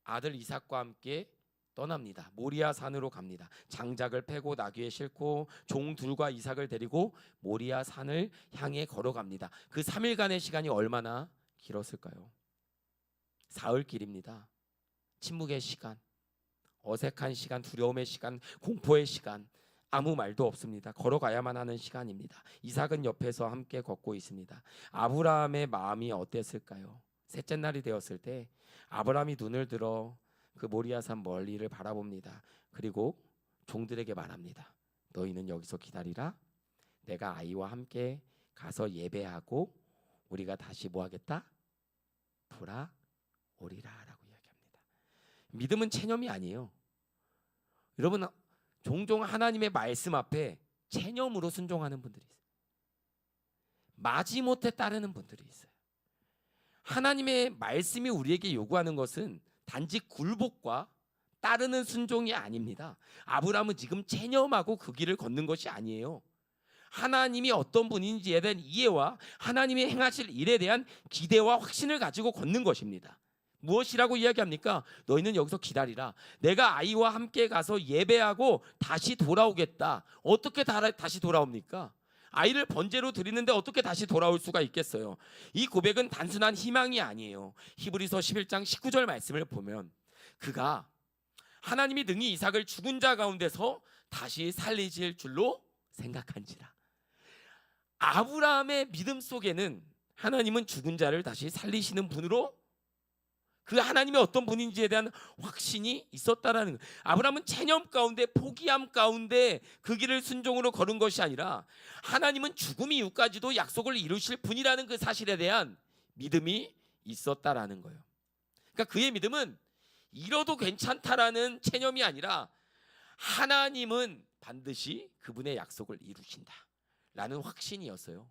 아들 이삭과 함께 떠납니다. 모리아 산으로 갑니다. 장작을 패고 나귀에 싣고 종 둘과 이삭을 데리고 모리아 산을 향해 걸어갑니다. 그 3일간의 시간이 얼마나 길었을까요? 사흘 길입니다. 침묵의 시간, 어색한 시간, 두려움의 시간, 공포의 시간, 아무 말도 없습니다. 걸어가야만 하는 시간입니다. 이삭은 옆에서 함께 걷고 있습니다. 아브라함의 마음이 어땠을까요? 셋째 날이 되었을 때 아브라함이 눈을 들어 그 모리아산 멀리를 바라봅니다. 그리고 종들에게 말합니다. 너희는 여기서 기다리라. 내가 아이와 함께 가서 예배하고 우리가 다시 뭐 하겠다? 돌아오리라 라고 이야기합니다. 믿음은 체념이 아니에요. 여러분 종종 하나님의 말씀 앞에 체념으로 순종하는 분들이 있어요. 마지못해 따르는 분들이 있어요. 하나님의 말씀이 우리에게 요구하는 것은 단지 굴복과 따르는 순종이 아닙니다. 아브라함은 지금 체념하고 그 길을 걷는 것이 아니에요. 하나님이 어떤 분인지에 대한 이해와 하나님이 행하실 일에 대한 기대와 확신을 가지고 걷는 것입니다. 무엇이라고 이야기합니까? 너희는 여기서 기다리라. 내가 아이와 함께 가서 예배하고 다시 돌아오겠다. 어떻게 다시 돌아옵니까? 아이를 번제로 드리는데 어떻게 다시 돌아올 수가 있겠어요? 이 고백은 단순한 희망이 아니에요. 히브리서 11장 19절 말씀을 보면 그가 하나님이 능히 이삭을 죽은 자 가운데서 다시 살리실 줄로 생각한지라. 아브라함의 믿음 속에는 하나님은 죽은 자를 다시 살리시는 분으로 그 하나님이 어떤 분인지에 대한 확신이 있었다라는 거예요. 아브라함은 체념 가운데 포기함 가운데 그 길을 순종으로 걸은 것이 아니라 하나님은 죽음 이후까지도 약속을 이루실 분이라는 그 사실에 대한 믿음이 있었다라는 거예요. 그러니까 그의 믿음은 잃어도 괜찮다라는 체념이 아니라 하나님은 반드시 그분의 약속을 이루신다라는 확신이었어요.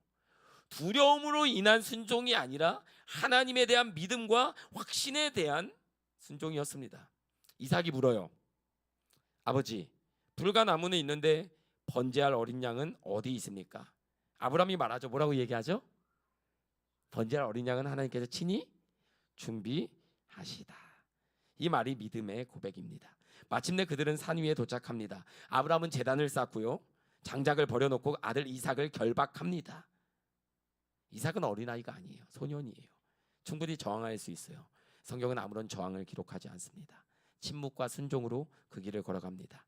두려움으로 인한 순종이 아니라 하나님에 대한 믿음과 확신에 대한 순종이었습니다. 이삭이 물어요. 아버지, 불과 나무는 있는데 번제할 어린 양은 어디 있습니까? 아브라함이 말하죠. 뭐라고 얘기하죠? 번제할 어린 양은 하나님께서 친히 준비하시다. 이 말이 믿음의 고백입니다. 마침내 그들은 산 위에 도착합니다. 아브라함은 제단을 쌓고요. 장작을 버려놓고 아들 이삭을 결박합니다. 이삭은 어린아이가 아니에요. 소년이에요. 충분히 저항할 수 있어요. 성경은 아무런 저항을 기록하지 않습니다. 침묵과 순종으로 그 길을 걸어갑니다.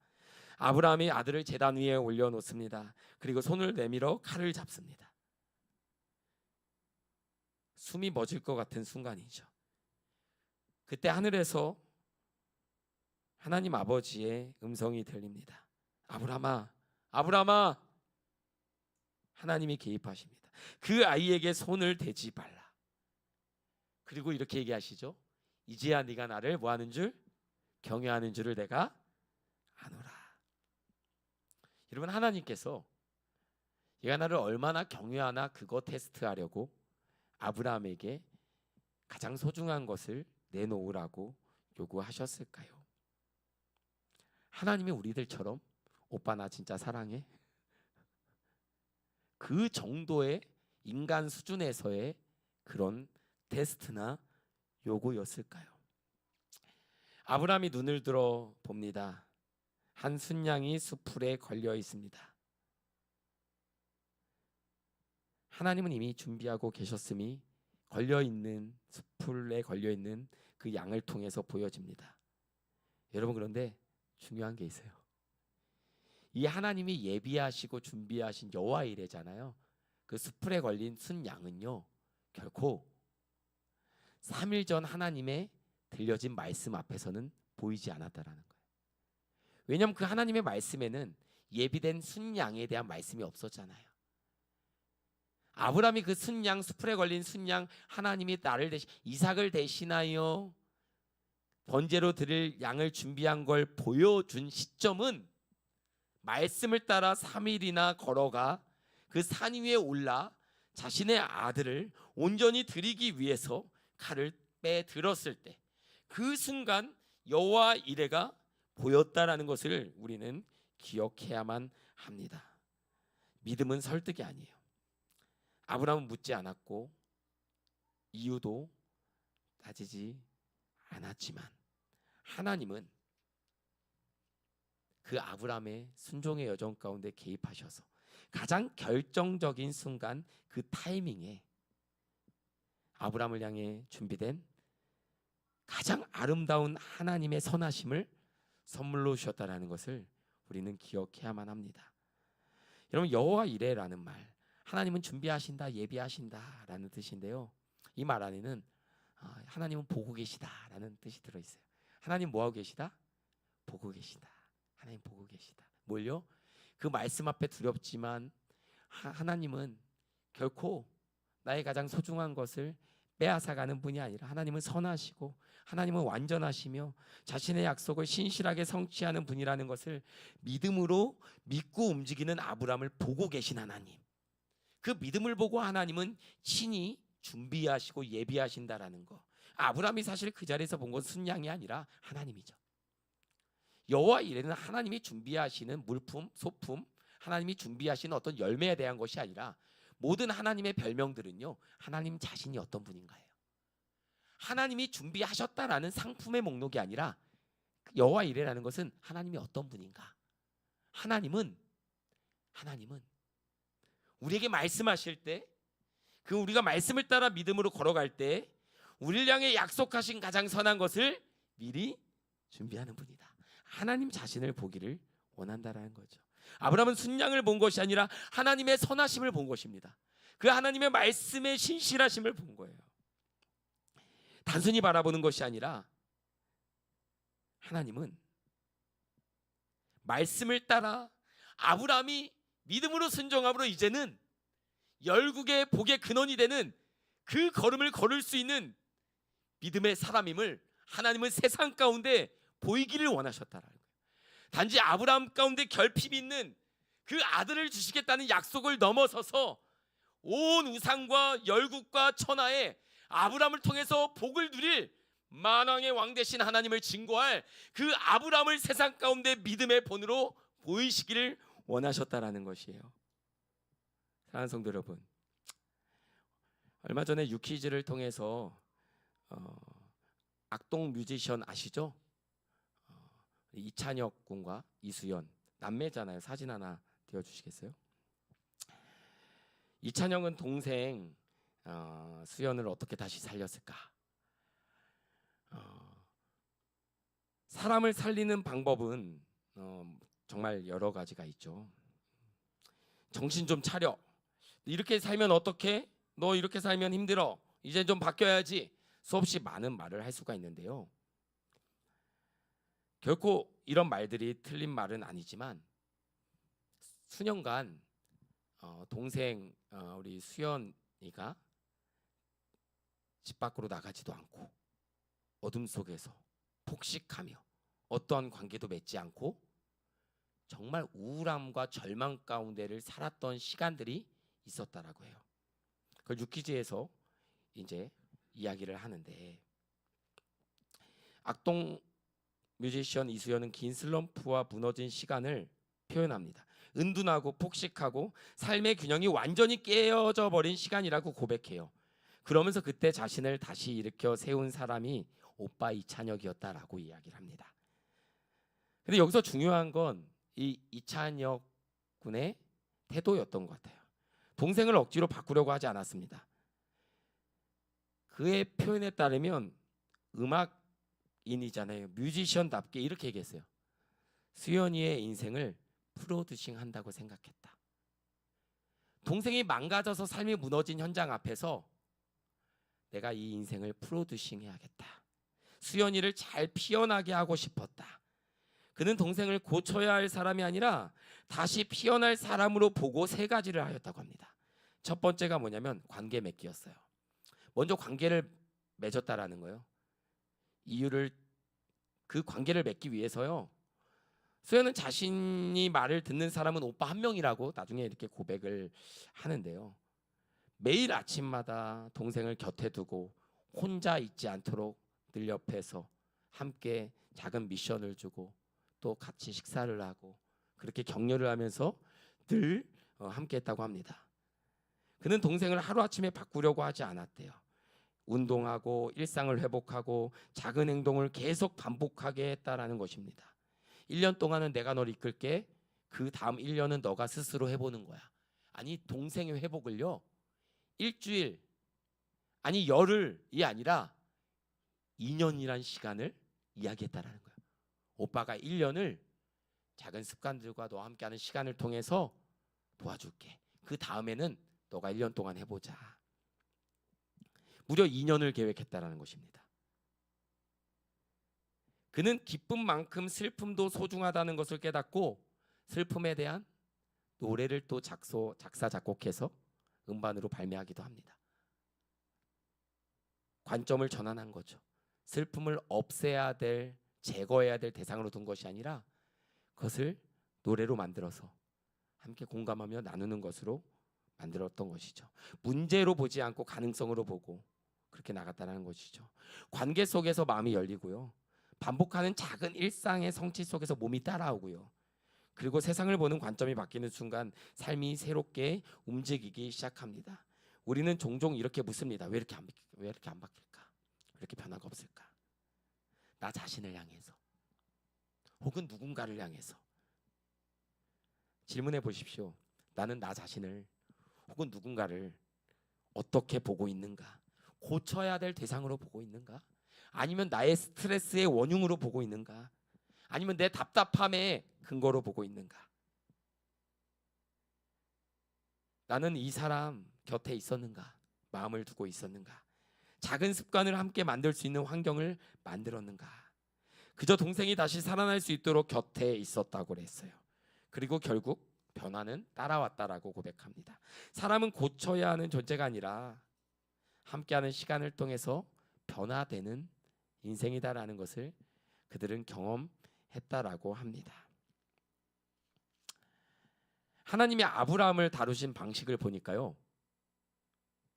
아브라함이 아들을 제단 위에 올려놓습니다. 그리고 손을 내밀어 칼을 잡습니다. 숨이 멎을 것 같은 순간이죠. 그때 하늘에서 하나님 아버지의 음성이 들립니다. 아브라함아, 아브라함아. 하나님이 개입하십니다. 그 아이에게 손을 대지 말라. 그리고 이렇게 얘기하시죠. 이제야 네가 나를 뭐하는 줄? 경외하는 줄을 내가 아노라. 여러분 하나님께서 얘가 나를 얼마나 경외하나 그거 테스트하려고 아브라함에게 가장 소중한 것을 내놓으라고 요구하셨을까요? 하나님이 우리들처럼 오빠 나 진짜 사랑해? 그 정도의 인간 수준에서의 그런 테스트나 요구였을까요? 아브라함이 눈을 들어 봅니다. 한 순양이 수풀에 걸려 있습니다. 하나님은 이미 준비하고 계셨음이 걸려있는 수풀에 걸려있는 그 양을 통해서 보여집니다. 여러분, 그런데 중요한 게 있어요. 이 하나님이 예비하시고 준비하신 여호와 이레잖아요. 그 수풀에 걸린 순양은요, 결코 3일 전 하나님의 들려진 말씀 앞에서는 보이지 않았다라는 거예요. 왜냐하면 그 하나님의 말씀에는 예비된 순양에 대한 말씀이 없었잖아요. 아브라함이 그 순양, 수풀에 걸린 순양, 하나님이 나를 이삭을 대신하여 번제로 드릴 양을 준비한 걸 보여준 시점은 말씀을 따라 3일이나 걸어가 그 산 위에 올라 자신의 아들을 온전히 드리기 위해서 칼을 빼들었을 때 그 순간 여호와 이레가 보였다라는 것을 우리는 기억해야만 합니다. 믿음은 설득이 아니에요. 아브라함은 묻지 않았고 이유도 따지지 않았지만 하나님은 그 아브라함의 순종의 여정 가운데 개입하셔서 가장 결정적인 순간 그 타이밍에 아브라함을 향해 준비된 가장 아름다운 하나님의 선하심을 선물로 주셨다라는 것을 우리는 기억해야만 합니다. 여러분, 여호와 이레라는 말, 하나님은 준비하신다, 예비하신다라는 뜻인데요. 이 말 안에는 하나님은 보고 계시다라는 뜻이 들어있어요. 하나님 뭐하고 계시다? 보고 계시다. 하나님 보고 계시다. 뭘요? 그 말씀 앞에 두렵지만 하나님은 결코 나의 가장 소중한 것을 빼앗아가는 분이 아니라 하나님은 선하시고 하나님은 완전하시며 자신의 약속을 신실하게 성취하는 분이라는 것을 믿음으로 믿고 움직이는 아브라함을 보고 계신 하나님, 그 믿음을 보고 하나님은 친히 준비하시고 예비하신다라는 거. 아브라함이 사실 그 자리에서 본 건 순양이 아니라 하나님이죠. 여호와 이레는 하나님이 준비하시는 물품, 소품, 하나님이 준비하시는 어떤 열매에 대한 것이 아니라 모든 하나님의 별명들은요, 하나님 자신이 어떤 분인가요? 하나님이 준비하셨다라는 상품의 목록이 아니라 여호와 이레라는 것은 하나님이 어떤 분인가? 하나님은 우리에게 말씀하실 때, 그 우리가 말씀을 따라 믿음으로 걸어갈 때 우리를 향해 약속하신 가장 선한 것을 미리 준비하는 분이다. 하나님 자신을 보기를 원한다라는 거죠. 아브라함은 순양을 본 것이 아니라 하나님의 선하심을 본 것입니다. 그 하나님의 말씀의 신실하심을 본 거예요. 단순히 바라보는 것이 아니라 하나님은 말씀을 따라 아브라함이 믿음으로 순종함으로 이제는 열국의 복의 근원이 되는 그 걸음을 걸을 수 있는 믿음의 사람임을 하나님은 세상 가운데 보이기를 원하셨다라는 거예요. 단지 아브라함 가운데 결핍이 있는 그 아들을 주시겠다는 약속을 넘어서서 온 우상과 열국과 천하에 아브라함을 통해서 복을 누릴 만왕의 왕 되신 하나님을 증거할 그 아브라함을 세상 가운데 믿음의 본으로 보이시기를 원하셨다라는 것이에요. 사랑하는 성도 여러분, 얼마 전에 유퀴즈를 통해서 악동 뮤지션 아시죠? 이찬혁 군과 이수연, 남매잖아요. 사진 하나 띄워주시겠어요? 이찬혁은 동생 수연을 어떻게 다시 살렸을까? 사람을 살리는 방법은 정말 여러 가지가 있죠. 정신 좀 차려. 이렇게 살면 어떡해? 너 이렇게 살면 힘들어. 이제 좀 바뀌어야지. 수없이 많은 말을 할 수가 있는데요. 결코 이런 말들이 틀린 말은 아니지만 수년간 동생 우리 수연이가 집 밖으로 나가지도 않고 어둠 속에서 폭식하며 어떠한 관계도 맺지 않고 정말 우울함과 절망 가운데를 살았던 시간들이 있었다라고 해요. 그걸 유퀴즈에서 이제 이야기를 하는데, 악동 뮤지션 이수연은 긴 슬럼프와 무너진 시간을 표현합니다. 은둔하고 폭식하고 삶의 균형이 완전히 깨어져 버린 시간이라고 고백해요. 그러면서 그때 자신을 다시 일으켜 세운 사람이 오빠 이찬혁이었다라고 이야기를 합니다. 근데 여기서 중요한 건 이 이찬혁 군의 태도였던 것 같아요. 동생을 억지로 바꾸려고 하지 않았습니다. 그의 표현에 따르면 음악인이잖아요. 뮤지션답게 이렇게 얘기했어요. 수연이의 인생을 프로듀싱 한다고 생각했다. 동생이 망가져서 삶이 무너진 현장 앞에서 내가 이 인생을 프로듀싱 해야겠다. 수연이를 잘 피어나게 하고 싶었다. 그는 동생을 고쳐야 할 사람이 아니라 다시 피어날 사람으로 보고 세 가지를 하였다고 합니다. 첫 번째가 뭐냐면 관계 맺기였어요. 먼저 관계를 맺었다라는 거예요. 이유를, 그 관계를 맺기 위해서요, 수연은 자신이 말을 듣는 사람은 오빠 한 명이라고 나중에 이렇게 고백을 하는데요, 매일 아침마다 동생을 곁에 두고 혼자 있지 않도록 늘 옆에서 함께 작은 미션을 주고 또 같이 식사를 하고 그렇게 격려를 하면서 늘 함께 했다고 합니다. 그는 동생을 하루아침에 바꾸려고 하지 않았대요. 운동하고 일상을 회복하고 작은 행동을 계속 반복하게 했다라는 것입니다. 1년 동안은 내가 널 이끌게, 그 다음 1년은 너가 스스로 해보는 거야. 아니, 동생의 회복을요, 일주일, 아니 열흘이 아니라 2년이란 시간을 이야기했다라는 거예요. 오빠가 1년을 작은 습관들과 너와 함께하는 시간을 통해서 도와줄게. 그 다음에는 너가 1년 동안 해보자. 무려 2년을 계획했다라는 것입니다. 그는 기쁨만큼 슬픔도 소중하다는 것을 깨닫고 슬픔에 대한 노래를 또 작사 작곡해서 음반으로 발매하기도 합니다. 관점을 전환한 거죠. 슬픔을 없애야 될, 제거해야 될 대상으로 둔 것이 아니라 그것을 노래로 만들어서 함께 공감하며 나누는 것으로 만들었던 것이죠. 문제로 보지 않고 가능성으로 보고 그렇게 나갔다는 것이죠. 관계 속에서 마음이 열리고요, 반복하는 작은 일상의 성취 속에서 몸이 따라오고요, 그리고 세상을 보는 관점이 바뀌는 순간 삶이 새롭게 움직이기 시작합니다. 우리는 종종 이렇게 묻습니다. 왜 이렇게 안 바뀔까? 왜 이렇게 변화가 없을까? 나 자신을 향해서 혹은 누군가를 향해서 질문해 보십시오. 나는 나 자신을 혹은 누군가를 어떻게 보고 있는가? 고쳐야 될 대상으로 보고 있는가? 아니면 나의 스트레스의 원흉으로 보고 있는가? 아니면 내 답답함의 근거로 보고 있는가? 나는 이 사람 곁에 있었는가? 마음을 두고 있었는가? 작은 습관을 함께 만들 수 있는 환경을 만들었는가? 그저 동생이 다시 살아날 수 있도록 곁에 있었다고 그랬어요. 그리고 결국 변화는 따라왔다라고 고백합니다. 사람은 고쳐야 하는 존재가 아니라 함께하는 시간을 통해서 변화되는 인생이다라는 것을 그들은 경험했다라고 합니다. 하나님이 아브라함을 다루신 방식을 보니까요,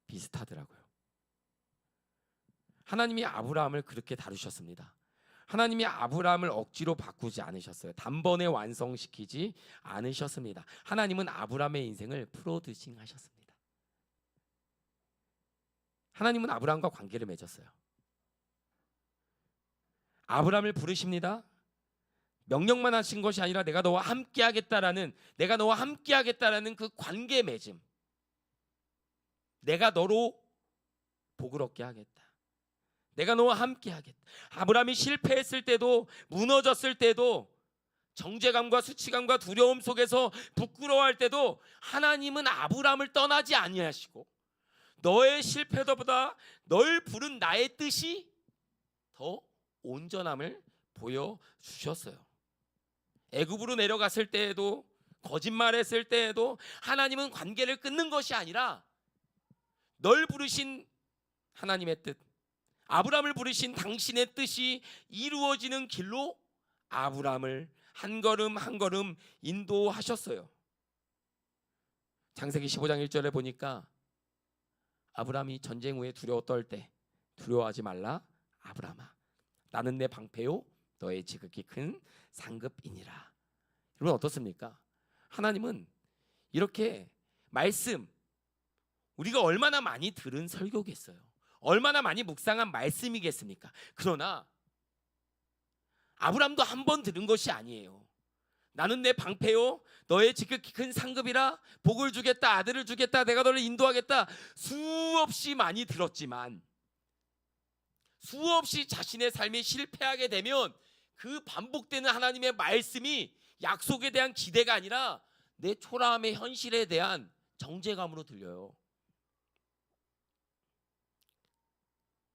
비슷하더라고요. 하나님이 아브라함을 그렇게 다루셨습니다. 하나님이 아브라함을 억지로 바꾸지 않으셨어요. 단번에 완성시키지 않으셨습니다. 하나님은 아브라함의 인생을 프로듀싱 하셨습니다. 하나님은 아브라함과 관계를 맺었어요. 아브라함을 부르십니다. 명령만 하신 것이 아니라 내가 너와 함께 하겠다라는 그 관계 맺음. 내가 너로 복을 얻게 하겠다. 내가 너와 함께 하겠다. 아브라함이 실패했을 때도, 무너졌을 때도, 정죄감과 수치감과 두려움 속에서 부끄러워할 때도 하나님은 아브라함을 떠나지 아니하시고 너의 실패보다 널 부른 나의 뜻이 더 온전함을 보여주셨어요. 애굽으로 내려갔을 때에도, 거짓말했을 때에도 하나님은 관계를 끊는 것이 아니라 널 부르신 하나님의 뜻, 아브라함을 부르신 당신의 뜻이 이루어지는 길로 아브라함을 한 걸음 한 걸음 인도하셨어요. 창세기 15장 1절에 보니까 아브라함이 전쟁 후에 두려워 떨 때 두려워하지 말라 아브라함아. 나는 내 방패요 너의 지극히 큰 상급이니라. 여러분 어떻습니까? 하나님은 이렇게 말씀, 우리가 얼마나 많이 들은 설교겠어요. 얼마나 많이 묵상한 말씀이겠습니까? 그러나 아브라함도 한 번 들은 것이 아니에요. 나는 내 방패요 너의 지극히 큰 상급이라. 복을 주겠다, 아들을 주겠다, 내가 너를 인도하겠다. 수없이 많이 들었지만 수없이 자신의 삶에 실패하게 되면 그 반복되는 하나님의 말씀이 약속에 대한 기대가 아니라 내 초라함의 현실에 대한 정죄감으로 들려요.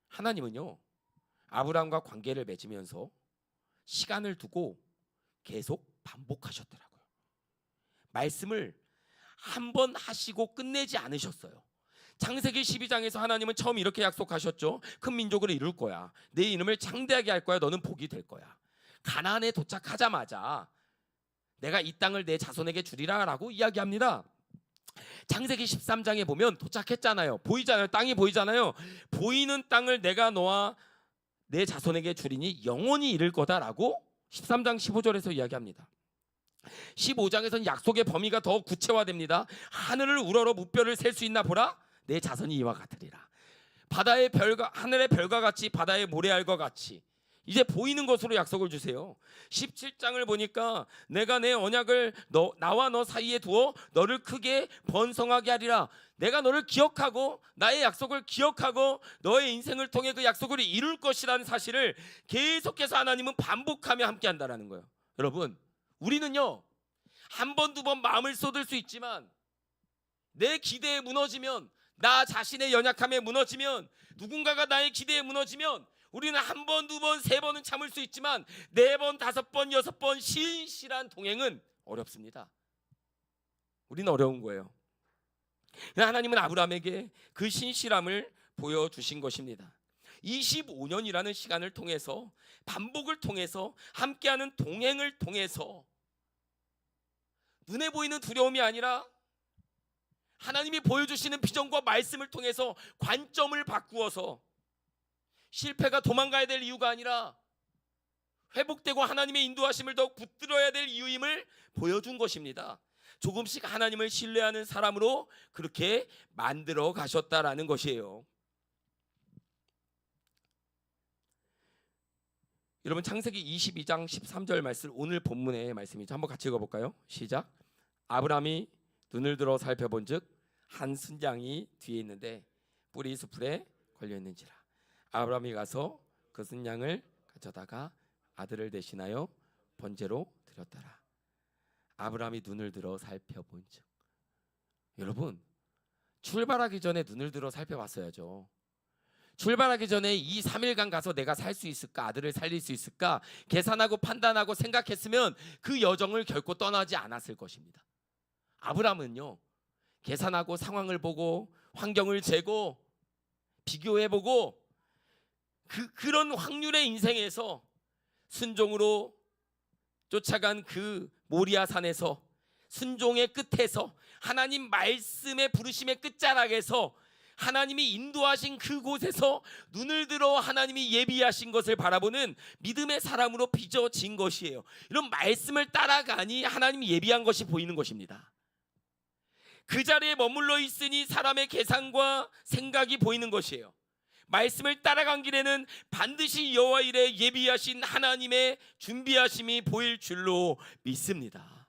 하나님은요, 아브라함과 관계를 맺으면서 시간을 두고 계속 반복하셨더라고요. 말씀을 한 번 하시고 끝내지 않으셨어요. 창세기 12장에서 하나님은 처음 이렇게 약속하셨죠. 큰 민족을 이룰 거야. 내 이름을 창대하게 할 거야. 너는 복이 될 거야. 가나안에 도착하자마자 내가 이 땅을 내 자손에게 주리라 라고 이야기합니다. 창세기 13장에 보면 도착했잖아요. 보이잖아요. 땅이 보이잖아요. 보이는 땅을 내가 너와 내 자손에게 주리니 영원히 이를 거다라고 13장 15절에서 이야기합니다. 15장에서는 약속의 범위가 더 구체화됩니다. 하늘을 우러러 무뼈를 셀 수 있나 보라. 내 자손이 이와 같으리라. 바다의 별과 하늘의 별과 같이 바다의 모래알과 같이 이제 보이는 것으로 약속을 주세요. 17장을 보니까 내가 내 언약을 나와 너 사이에 두어 너를 크게 번성하게 하리라. 내가 너를 기억하고 나의 약속을 기억하고 너의 인생을 통해 그 약속을 이룰 것이라는 사실을 계속해서 하나님은 반복하며 함께 한다는 거예요. 여러분, 우리는요 한 번, 두 번 마음을 쏟을 수 있지만 내 기대에 무너지면, 나 자신의 연약함에 무너지면, 누군가가 나의 기대에 무너지면 우리는 한 번, 두 번, 세 번은 참을 수 있지만 네 번, 다섯 번, 여섯 번 신실한 동행은 어렵습니다. 우리는 어려운 거예요. 하나님은 아브라함에게 그 신실함을 보여주신 것입니다. 25년이라는 시간을 통해서, 반복을 통해서, 함께하는 동행을 통해서 눈에 보이는 두려움이 아니라 하나님이 보여주시는 비전과 말씀을 통해서 관점을 바꾸어서 실패가 도망가야 될 이유가 아니라 회복되고 하나님의 인도하심을 더욱 붙들어야 될 이유임을 보여준 것입니다. 조금씩 하나님을 신뢰하는 사람으로 그렇게 만들어 가셨다라는 것이에요. 여러분, 창세기 22장 13절 말씀, 오늘 본문의 말씀이죠. 한번 같이 읽어볼까요? 시작. 아브라함이 눈을 들어 살펴본즉 한 순양이 뒤에 있는데 뿔이 수풀에 걸려 있는지라. 아브라함이 가서 그 순양을 가져다가 아들을 대신하여 번제로 드렸더라. 아브라함이 눈을 들어 살펴본즉. 여러분, 출발하기 전에 눈을 들어 살펴봤어야죠. 출발하기 전에 이 3일간 가서 내가 살 수 있을까, 아들을 살릴 수 있을까 계산하고 판단하고 생각했으면 그 여정을 결코 떠나지 않았을 것입니다. 아브라함은요, 계산하고 상황을 보고 환경을 재고 비교해보고 그런 확률의 인생에서 순종으로 쫓아간 그 모리아 산에서, 순종의 끝에서, 하나님 말씀의 부르심의 끝자락에서, 하나님이 인도하신 그곳에서 눈을 들어 하나님이 예비하신 것을 바라보는 믿음의 사람으로 빚어진 것이에요. 이런 말씀을 따라가니 하나님이 예비한 것이 보이는 것입니다. 그 자리에 머물러 있으니 사람의 계산과 생각이 보이는 것이에요. 말씀을 따라간 길에는 반드시 여호와 일에 예비하신 하나님의 준비하심이 보일 줄로 믿습니다.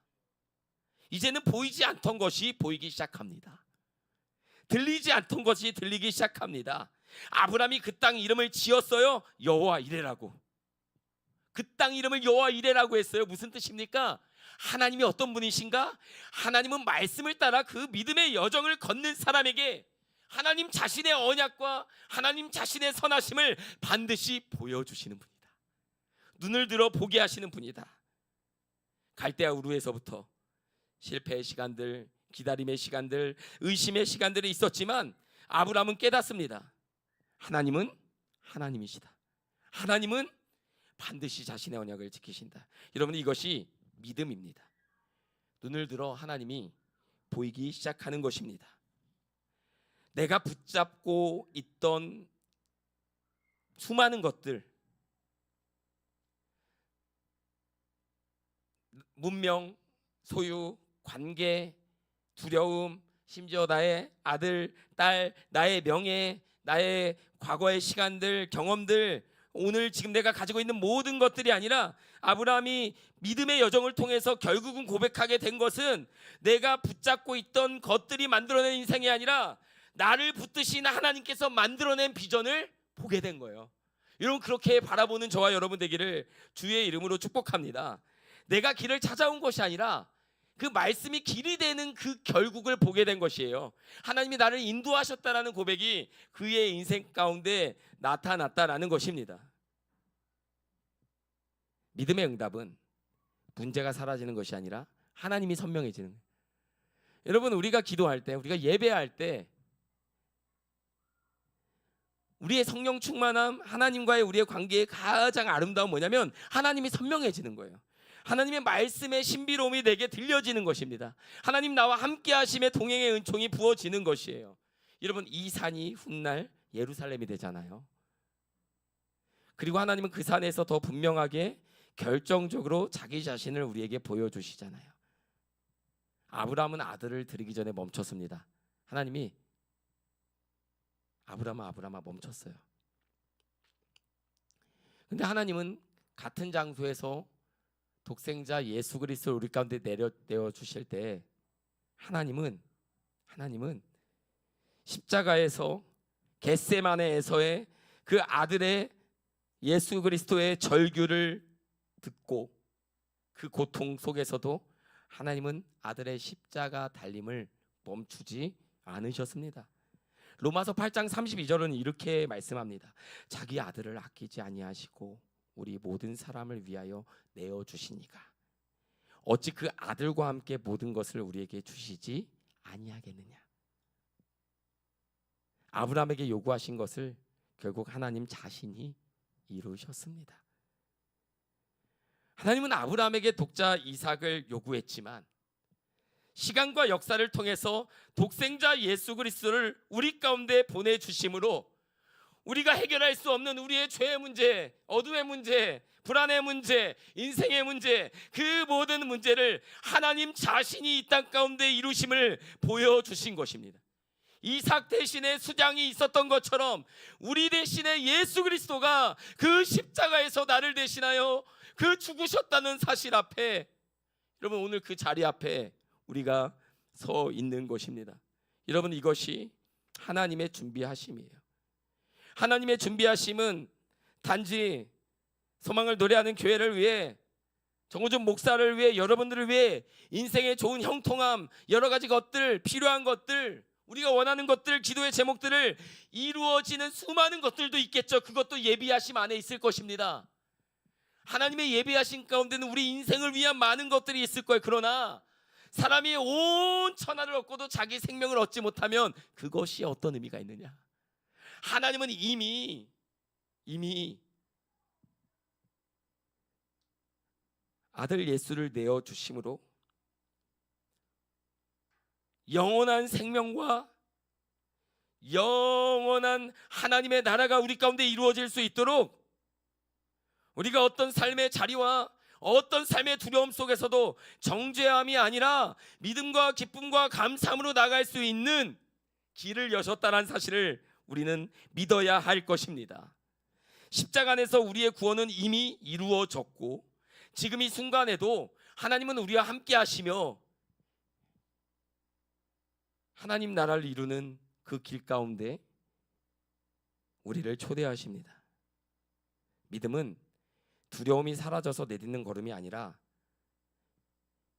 이제는 보이지 않던 것이 보이기 시작합니다. 들리지 않던 것이 들리기 시작합니다. 아브라함이 그 땅 이름을 지었어요. 여호와 이레라고. 그 땅 이름을 여호와 이레라고 했어요. 무슨 뜻입니까? 하나님이 어떤 분이신가? 하나님은 말씀을 따라 그 믿음의 여정을 걷는 사람에게 하나님 자신의 언약과 하나님 자신의 선하심을 반드시 보여주시는 분이다. 눈을 들어 보게 하시는 분이다. 갈대아 우르에서부터 실패의 시간들, 기다림의 시간들, 의심의 시간들이 있었지만 아브라함은 깨닫습니다. 하나님은 하나님이시다. 하나님은 반드시 자신의 언약을 지키신다. 여러분, 이것이 믿음입니다. 눈을 들어 하나님이 보이기 시작하는 것입니다. 내가 붙잡고 있던 수많은 것들, 문명, 소유, 관계, 두려움, 심지어 나의 아들, 딸, 나의 명예, 나의 과거의 시간들, 경험들, 오늘 지금 내가 가지고 있는 모든 것들이 아니라 아브라함이 믿음의 여정을 통해서 결국은 고백하게 된 것은 내가 붙잡고 있던 것들이 만들어낸 인생이 아니라 나를 붙드신 하나님께서 만들어낸 비전을 보게 된 거예요. 여러분, 그렇게 바라보는 저와 여러분 되기를 주의 이름으로 축복합니다. 내가 길을 찾아온 것이 아니라 그 말씀이 길이 되는 그 결국을 보게 된 것이에요. 하나님이 나를 인도하셨다라는 고백이 그의 인생 가운데 나타났다라는 것입니다. 믿음의 응답은 문제가 사라지는 것이 아니라 하나님이 선명해지는 거예요. 여러분, 우리가 기도할 때, 우리가 예배할 때 우리의 성령 충만함, 하나님과의 우리의 관계의 가장 아름다운 뭐냐면 하나님이 선명해지는 거예요. 하나님의 말씀의 신비로움이 내게 들려지는 것입니다. 하나님 나와 함께 하심의 동행의 은총이 부어지는 것이에요. 여러분, 이 산이 훗날 예루살렘이 되잖아요. 그리고 하나님은 그 산에서 더 분명하게 결정적으로 자기 자신을 우리에게 보여주시잖아요. 아브라함은 아들을 드리기 전에 멈췄습니다. 하나님이 아브라함아 멈췄어요. 근데 하나님은 같은 장소에서 독생자 예수 그리스도를 우리 가운데 내어 주실 때 하나님은 십자가에서 겟세마네에서의 그 아들의 예수 그리스도의 절규를 듣고 그 고통 속에서도 하나님은 아들의 십자가 달림을 멈추지 않으셨습니다. 로마서 8장 32절은 이렇게 말씀합니다. 자기 아들을 아끼지 아니하시고 우리 모든 사람을 위하여 내어 주시니가 어찌 그 아들과 함께 모든 것을 우리에게 주시지 아니하겠느냐. 아브라함에게 요구하신 것을 결국 하나님 자신이 이루셨습니다. 하나님은 아브라함에게 독자 이삭을 요구했지만 시간과 역사를 통해서 독생자 예수 그리스도를 우리 가운데 보내주심으로 우리가 해결할 수 없는 우리의 죄의 문제, 어둠의 문제, 불안의 문제, 인생의 문제, 그 모든 문제를 하나님 자신이 이 땅 가운데 이루심을 보여주신 것입니다. 이삭 대신에 수장이 있었던 것처럼 우리 대신에 예수 그리스도가 그 십자가에서 나를 대신하여 그 죽으셨다는 사실 앞에, 여러분 오늘 그 자리 앞에 우리가 서 있는 것입니다. 여러분, 이것이 하나님의 준비하심이에요. 하나님의 준비하심은 단지 소망을 노래하는 교회를 위해, 정우준 목사를 위해, 여러분들을 위해 인생의 좋은 형통함, 여러 가지 것들, 필요한 것들, 우리가 원하는 것들, 기도의 제목들을 이루어지는 수많은 것들도 있겠죠. 그것도 예비하심 안에 있을 것입니다. 하나님의 예비하심 가운데는 우리 인생을 위한 많은 것들이 있을 거예요. 그러나 사람이 온 천하를 얻고도 자기 생명을 얻지 못하면 그것이 어떤 의미가 있느냐. 하나님은 이미 아들 예수를 내어주심으로 영원한 생명과 영원한 하나님의 나라가 우리 가운데 이루어질 수 있도록 우리가 어떤 삶의 자리와 어떤 삶의 두려움 속에서도 정죄함이 아니라 믿음과 기쁨과 감사함으로 나갈 수 있는 길을 여셨다는 사실을 우리는 믿어야 할 것입니다. 십자가 안에서 우리의 구원은 이미 이루어졌고 지금 이 순간에도 하나님은 우리와 함께 하시며 하나님 나라를 이루는 그 길 가운데 우리를 초대하십니다. 믿음은 두려움이 사라져서 내딛는 걸음이 아니라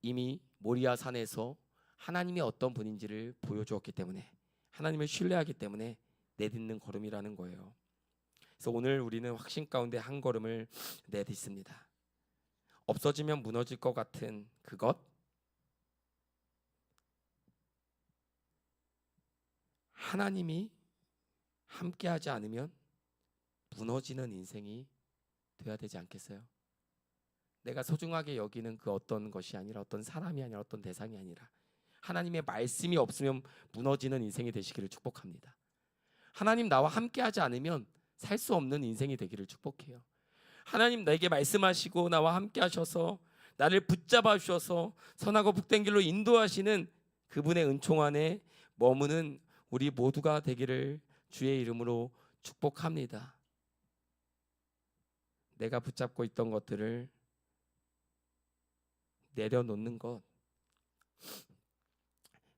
이미 모리아 산에서 하나님이 어떤 분인지를 보여주었기 때문에, 하나님을 신뢰하기 때문에 내딛는 걸음이라는 거예요. 그래서 오늘 우리는 확신 가운데 한 걸음을 내딛습니다. 없어지면 무너질 것 같은 그것, 하나님이 함께하지 않으면 무너지는 인생이 돼야 되지 않겠어요? 내가 소중하게 여기는 그 어떤 것이 아니라, 어떤 사람이 아니라, 어떤 대상이 아니라 하나님의 말씀이 없으면 무너지는 인생이 되시기를 축복합니다. 하나님 나와 함께하지 않으면 살 수 없는 인생이 되기를 축복해요. 하나님 내게 말씀하시고 나와 함께 하셔서 나를 붙잡아 주셔서 선하고 복된 길로 인도하시는 그분의 은총 안에 머무는 우리 모두가 되기를 주의 이름으로 축복합니다. 내가 붙잡고 있던 것들을 내려놓는 것,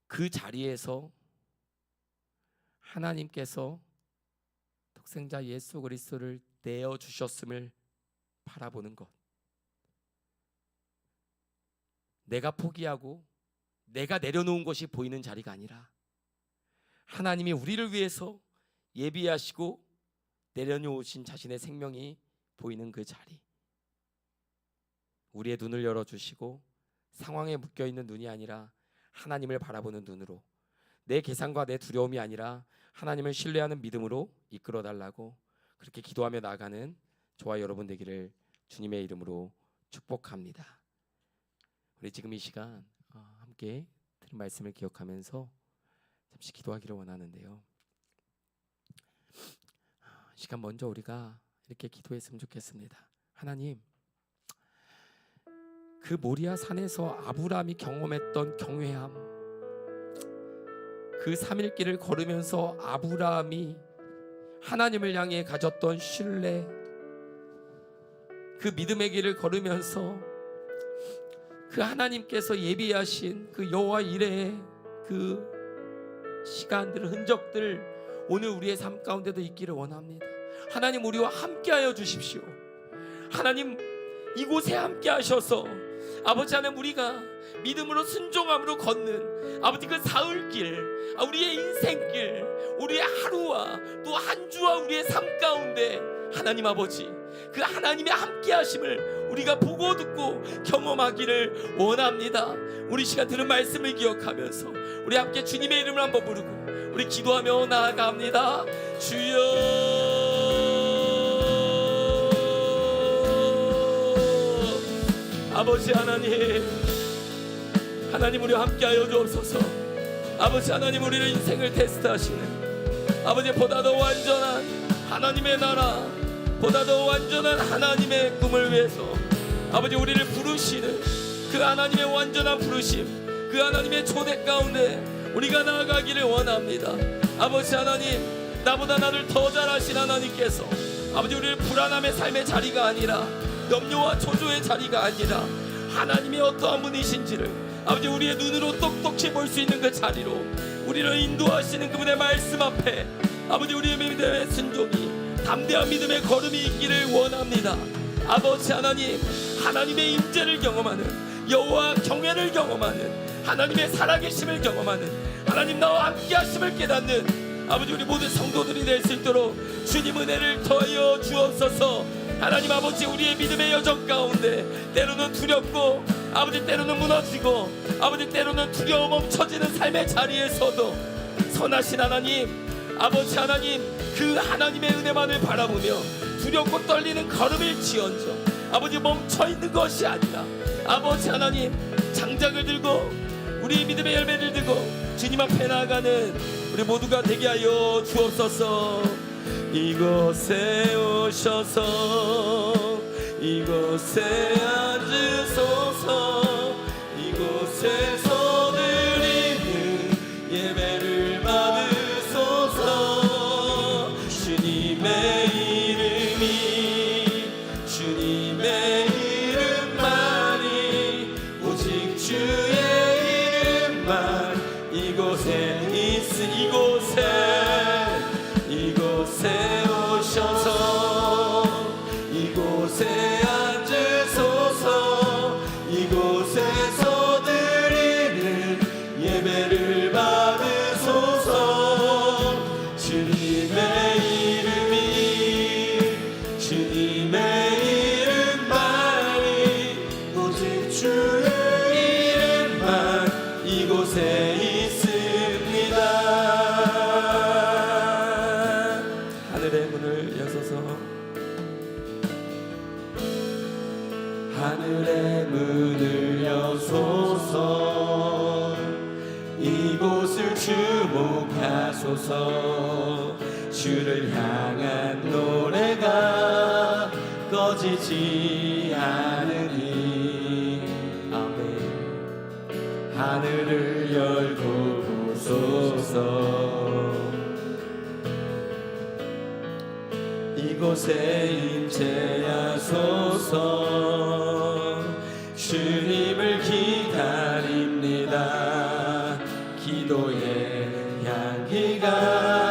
그 자리에서 하나님께서 독생자 예수 그리스도를 내어 주셨음을 바라보는 것, 내가 포기하고 내가 내려놓은 것이 보이는 자리가 아니라 하나님이 우리를 위해서 예비하시고 내려놓으신 자신의 생명이 보이는 그 자리, 우리의 눈을 열어주시고 상황에 묶여있는 눈이 아니라 하나님을 바라보는 눈으로, 내 계산과 내 두려움이 아니라 하나님을 신뢰하는 믿음으로 이끌어달라고 그렇게 기도하며 나아가는 저와 여러분 되기를 주님의 이름으로 축복합니다. 우리 지금 이 시간 함께 들은 말씀을 기억하면서 잠시 기도하기를 원하는데요. 시간 먼저 우리가 이렇게 기도했으면 좋겠습니다. 하나님, 그 모리아 산에서 아브라함이 경험했던 경외함, 그 3일 길을 걸으면서 아브라함이 하나님을 향해 가졌던 신뢰, 그 믿음의 길을 걸으면서 그 하나님께서 예비하신 그 여호와 이레의 그 시간들, 흔적들 오늘 우리의 삶 가운데도 있기를 원합니다. 하나님, 우리와 함께하여 주십시오. 하나님, 이곳에 함께 하셔서 아버지 하나님, 우리가 믿음으로 순종함으로 걷는 아버지 그 사흘길, 우리의 인생길, 우리의 하루와 또 한 주와 우리의 삶 가운데 하나님 아버지, 그 하나님의 함께 하심을 우리가 보고 듣고 경험하기를 원합니다. 우리 시간 들은 말씀을 기억하면서 우리 함께 주님의 이름을 한번 부르고 우리 기도하며 나아갑니다. 주여, 아버지 하나님, 하나님 우리와 함께하여 주옵소서. 아버지 하나님, 우리를 인생을 테스트하시는 아버지, 보다 더 완전한 하나님의 나라, 보다 더 완전한 하나님의 꿈을 위해서 아버지 우리를 부르시는 그 하나님의 완전한 부르심, 그 하나님의 초대 가운데 우리가 나아가기를 원합니다. 아버지 하나님, 나보다 나를 더 잘하신 하나님께서 아버지 우리를 불안함의 삶의 자리가 아니라, 염려와 초조의 자리가 아니라 하나님이 어떠한 분이신지를 아버지 우리의 눈으로 똑똑히 볼 수 있는 그 자리로 우리를 인도하시는 그분의 말씀 앞에 아버지 우리의 믿음의 순종이, 담대한 믿음의 걸음이 있기를 원합니다. 아버지 하나님, 하나님의 임재를 경험하는, 여호와 경외를 경험하는, 하나님의 살아계심을 경험하는, 하나님 나와 함께 하심을 깨닫는 아버지 우리 모든 성도들이 될 수 있도록 주님 은혜를 더하여 주옵소서. 하나님 아버지, 우리의 믿음의 여정 가운데 때로는 두렵고 아버지 때로는 무너지고 아버지 때로는 두려워 멈춰지는 삶의 자리에서도 선하신 하나님, 아버지 하나님, 그 하나님의 은혜만을 바라보며 두렵고 떨리는 걸음일지언정 아버지 멈춰있는 것이 아니라 아버지 하나님, 장작을 들고 우리 믿음의 열매를 들고 주님 앞에 나아가는 우리 모두가 되게 하여 주옵소서. 이곳에 오셔서 이곳에 앉으소서. 이곳에서 드리는 예배를 받으소서. 주님의 이름이, 주님의 이름만이, 오직 주의 이름만 이곳에 이곳에 오셔서 이곳에 앉으소서. 이곳에서 드리는 예배를 받으소서. 주님의 이름이, 주님의 이름만이, 오직 주의 이름만 이곳에 있습니다. 하늘의 문을 여소서. 하늘의 문을 여소서. 이곳을 주목하소서. 주를 향한 노래가 꺼지지 않으니 아멘. 하늘을 열고 보소서. 이곳에 임재하소서. 주님을 기다립니다. 기도의 향기가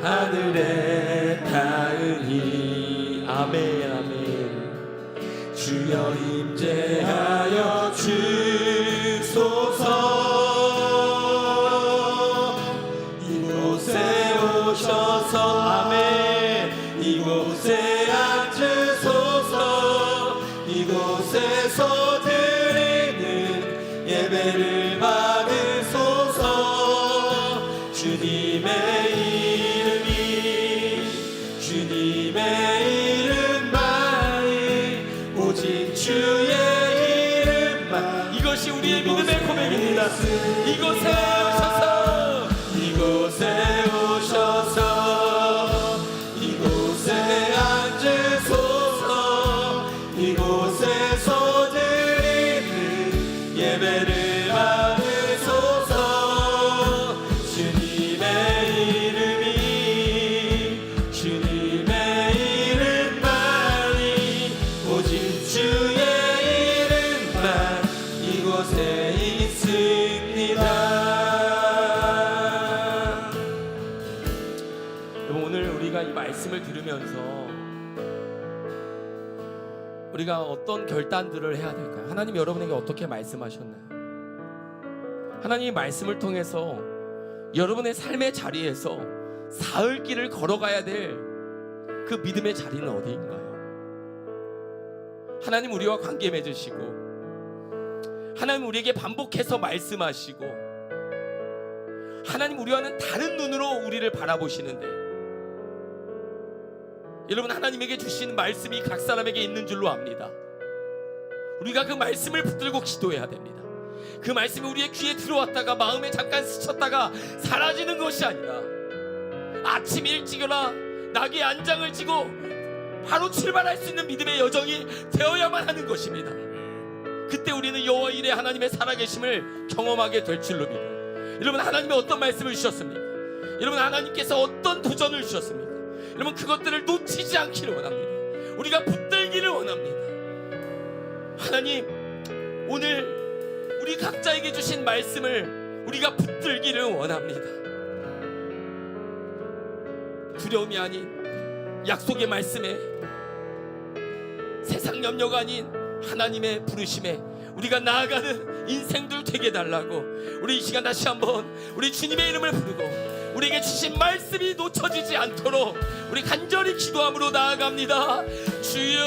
하늘에 닿으니 아멘 아멘. 주여 임재하여 주소서. 이곳에 오셔서 아멘. 이곳에 앉으소서. 이곳에서 드리는 예배를 받으소서. 주님의 이름만이 오직 주의 이름만. 이것이 우리의 믿음의 고백입니다. 이곳에 오셔서 이곳에 오셔서 이곳에 앉으소서. 이곳에서 드리는 예배를 받으소서. 주님의 이름만이 오직 주의 이름만 이곳에 있습니다. 오늘 우리가 이 말씀을 들으면서 우리가 어떤 결단들을 해야 될까요? 하나님 여러분에게 어떻게 말씀하셨나요? 하나님의 말씀을 통해서 여러분의 삶의 자리에서 사흘 길을 걸어가야 될 그 믿음의 자리는 어디인가요? 하나님 우리와 관계 맺으시고 하나님 우리에게 반복해서 말씀하시고 하나님 우리와는 다른 눈으로 우리를 바라보시는데 여러분 하나님에게 주신 말씀이 각 사람에게 있는 줄로 압니다. 우리가 그 말씀을 붙들고 기도해야 됩니다. 그 말씀이 우리의 귀에 들어왔다가 마음에 잠깐 스쳤다가 사라지는 것이 아니라 아침 일찍 일어나 낙의 안장을 지고 바로 출발할 수 있는 믿음의 여정이 되어야만 하는 것입니다. 그때 우리는 여호와 이레 하나님의 살아계심을 경험하게 될 줄로 믿어요. 여러분 하나님이 어떤 말씀을 주셨습니까? 여러분 하나님께서 어떤 도전을 주셨습니까? 여러분 그것들을 놓치지 않기를 원합니다. 우리가 붙들기를 원합니다. 하나님 오늘 우리 각자에게 주신 말씀을 우리가 붙들기를 원합니다. 두려움이 아닌 약속의 말씀에 세상 염려가 아닌 하나님의 부르심에 우리가 나아가는 인생들 되게 달라고 우리 이 시간 다시 한번 우리 주님의 이름을 부르고 우리에게 주신 말씀이 놓쳐지지 않도록 우리 간절히 기도함으로 나아갑니다. 주여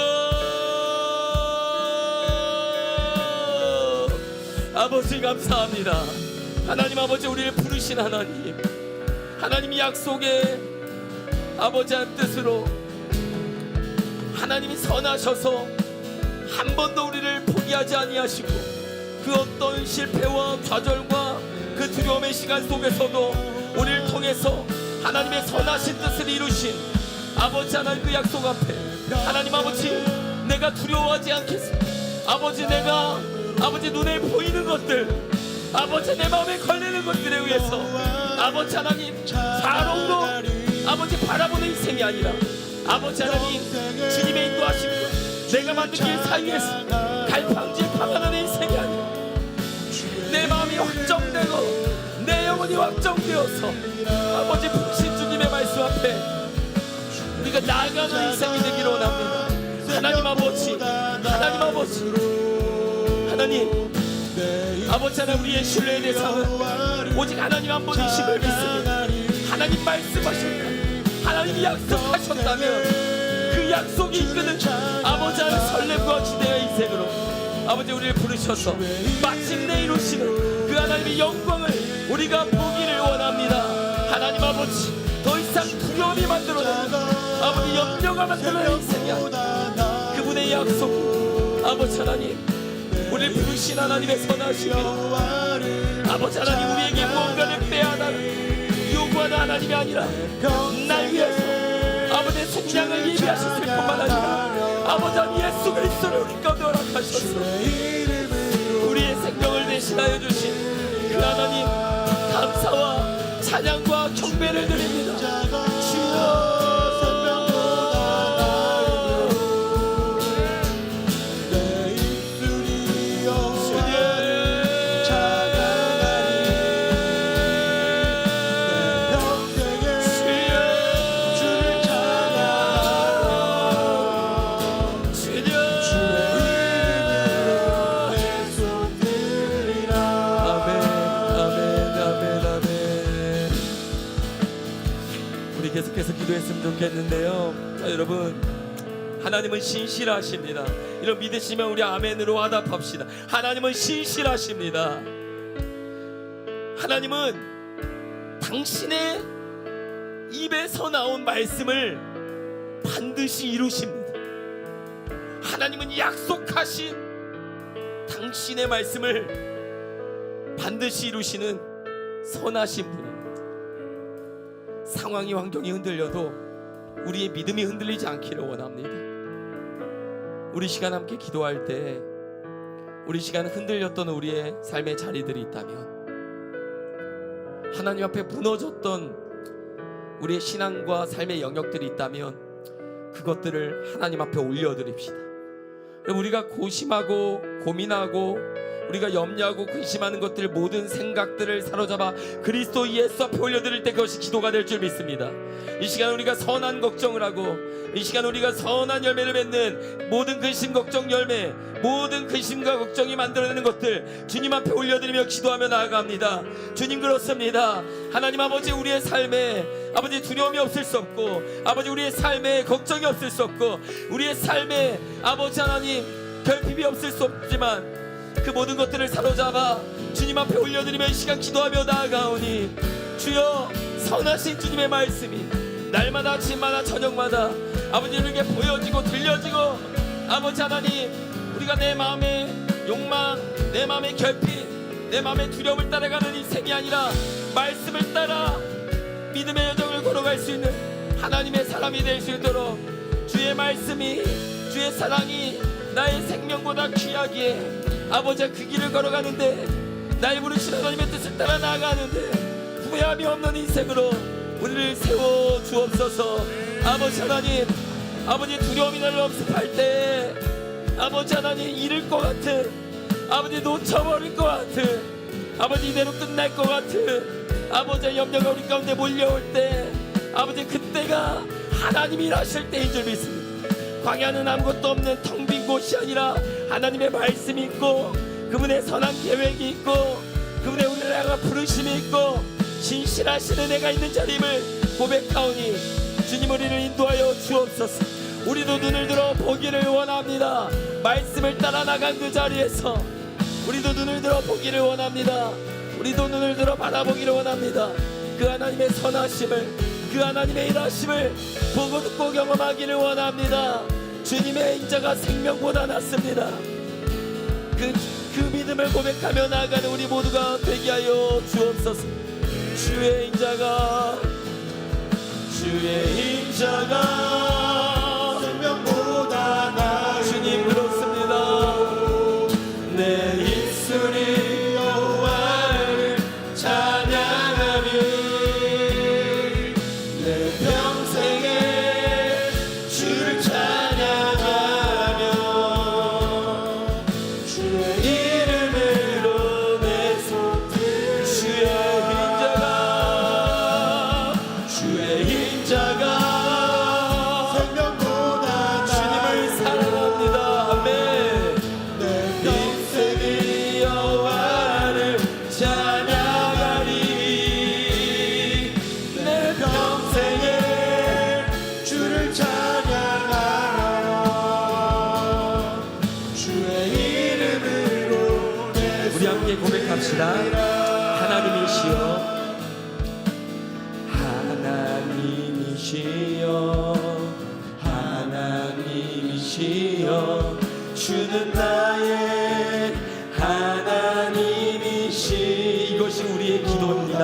아버지 감사합니다. 하나님 아버지 우리를 부르신 하나님 하나님이 약속의 아버지 한 뜻으로 하나님이 선하셔서 한 번도 우리를 포기하지 아니하시고 그 어떤 실패와 좌절과 그 두려움의 시간 속에서도 우리를 통해서 하나님의 선하신 뜻을 이루신 아버지 하나님 그 약속 앞에 하나님 아버지 내가 두려워하지 않겠습니다. 아버지 내가 아버지 눈에 보이는 것들 아버지 내 마음에 걸리는 것들에 의해서 아버지 하나님 사롱으로 아버지 바라보는 인생이 아니라 아버지 하나님 주님의 인도하심으로 내가 만든 길 사이에서 갈팡질 방황하는 인생이 아니라 내 마음이 확정되고 내 영혼이 확정되어서 아버지 부르신 주님의 말씀 앞에 우리가 나아가는 인생이 되기를 원합니다. 하나님 아버지 하나님 아버지 하나님 아버지 하나님 우리의 신뢰의 대상은 오직 하나님 한 분이심을 믿습니다. 하나님 말씀하셨다 하나님이 약속하셨다면 그 약속이 이끄는 아버지 하나님 설렘과 기대의 인생으로 아버지 우리를 부르셔서 마침내 이루시는 그 하나님의 영광을 우리가 보기를 원합니다. 하나님 아버지 더 이상 두려움이 만들어내는 아버지 염려가 만들어내는 인생이 아니라 그분의 약속 아버지 하나님 우리를 부르신 하나님의 선하심이 아버지 하나님 우리에게 무언가를 빼앗아는 요구하는 기도하는 하나님이 아니라 날 위해서 아버지의 속량을 예비하셨을 뿐만 아니라 아버지 예수 그리스도를 우리 가운데 허락하셨어. 우리의 생명을 대신하여 주신 그 하나님 감사와 찬양과 경배를 드립니다. 주여 계속해서 기도했으면 좋겠는데요. 자, 여러분, 하나님은 신실하십니다. 이런 믿으시면 우리 아멘으로 화답합시다. 하나님은 신실하십니다. 하나님은 당신의 입에서 나온 말씀을 반드시 이루십니다. 하나님은 약속하신 당신의 말씀을 반드시 이루시는 선하신 분입니다. 상황이 환경이 흔들려도 우리의 믿음이 흔들리지 않기를 원합니다. 우리 시간 함께 기도할 때 우리 시간 흔들렸던 우리의 삶의 자리들이 있다면, 하나님 앞에 무너졌던 우리의 신앙과 삶의 영역들이 있다면 그것들을 하나님 앞에 올려드립시다. 우리가 고심하고 고민하고 우리가 염려하고 근심하는 것들, 모든 생각들을 사로잡아 그리스도 예수 앞에 올려드릴 때 그것이 기도가 될 줄 믿습니다. 이 시간 우리가 선한 걱정을 하고, 이 시간 우리가 선한 열매를 맺는 모든 근심 걱정 열매, 모든 근심과 걱정이 만들어내는 것들 주님 앞에 올려드리며 기도하며 나아갑니다. 주님, 그렇습니다. 하나님 아버지, 우리의 삶에 아버지 두려움이 없을 수 없고, 아버지 우리의 삶에 걱정이 없을 수 없고, 우리의 삶에 아버지 하나님 결핍이 없을 수 없지만 그 모든 것들을 사로잡아 주님 앞에 올려드리며 이 시간 기도하며 나아가오니, 주여, 선하신 주님의 말씀이 날마다 아침마다 저녁마다 아버지 우리에게 보여지고 들려지고, 아버지 하나님, 우리가 내 마음의 욕망, 내 마음의 결핍, 내 마음의 두려움을 따라가는 인생이 아니라 말씀을 따라 믿음의 여정을 걸어갈 수 있는 하나님의 사람이 될 수 있도록 주의 말씀이, 주의 사랑이 나의 생명보다 귀하기에 아버지가 그 길을 걸어가는데, 날 부르신 하나님의 뜻을 따라 나아가는데 후회함이 없는 인생으로 우리를 세워 주옵소서. 아버지 하나님, 아버지 두려움이 나를 엄습할 때 아버지 하나님 잃을 것 같은, 아버지 놓쳐버릴 것 같은, 아버지 이대로 끝날 것 같은 아버지의 염려가 우리 가운데 몰려올 때, 아버지 그때가 하나님이 일하실 때인 줄 믿습니다. 광야는 아무것도 없는 텅 빈 곳이 아니라 하나님의 말씀이 있고, 그분의 선한 계획이 있고, 그분의 우리를 향한 부르심이 있고, 신실하신 은혜가 있는 자림을 고백하오니 주님, 우리를 인도하여 주옵소서. 우리도 눈을 들어 보기를 원합니다. 말씀을 따라 나간 그 자리에서 우리도 눈을 들어 보기를 원합니다. 우리도 눈을 들어 바라보기를 원합니다. 그 하나님의 선하심을, 그 하나님의 일하심을 보고 듣고 경험하기를 원합니다. 주님의 인자가 생명보다 낫습니다. 그 믿음을 고백하며 나아가는 우리 모두가 되게 하여 주옵소서. 주의 인자가 생명보다 나은 주님, 그렇습니다. 내 입술이 여호와를 찬양하며 내 평생에 주를 찬양하며 주의 이름으로 내 손 들어 주의 인자가 생명보다 주님을 사랑합니다. 아멘. 내 평생이 여호와를 찬양하리 내 평생에 주를 찬양하라 주의 이름으로 내 우리 함께 고백합시다. 하나님이시여, 하나님이시여, 하나님이시여, 주는 나의 하나님이시. 이것이 우리의 기도입니다.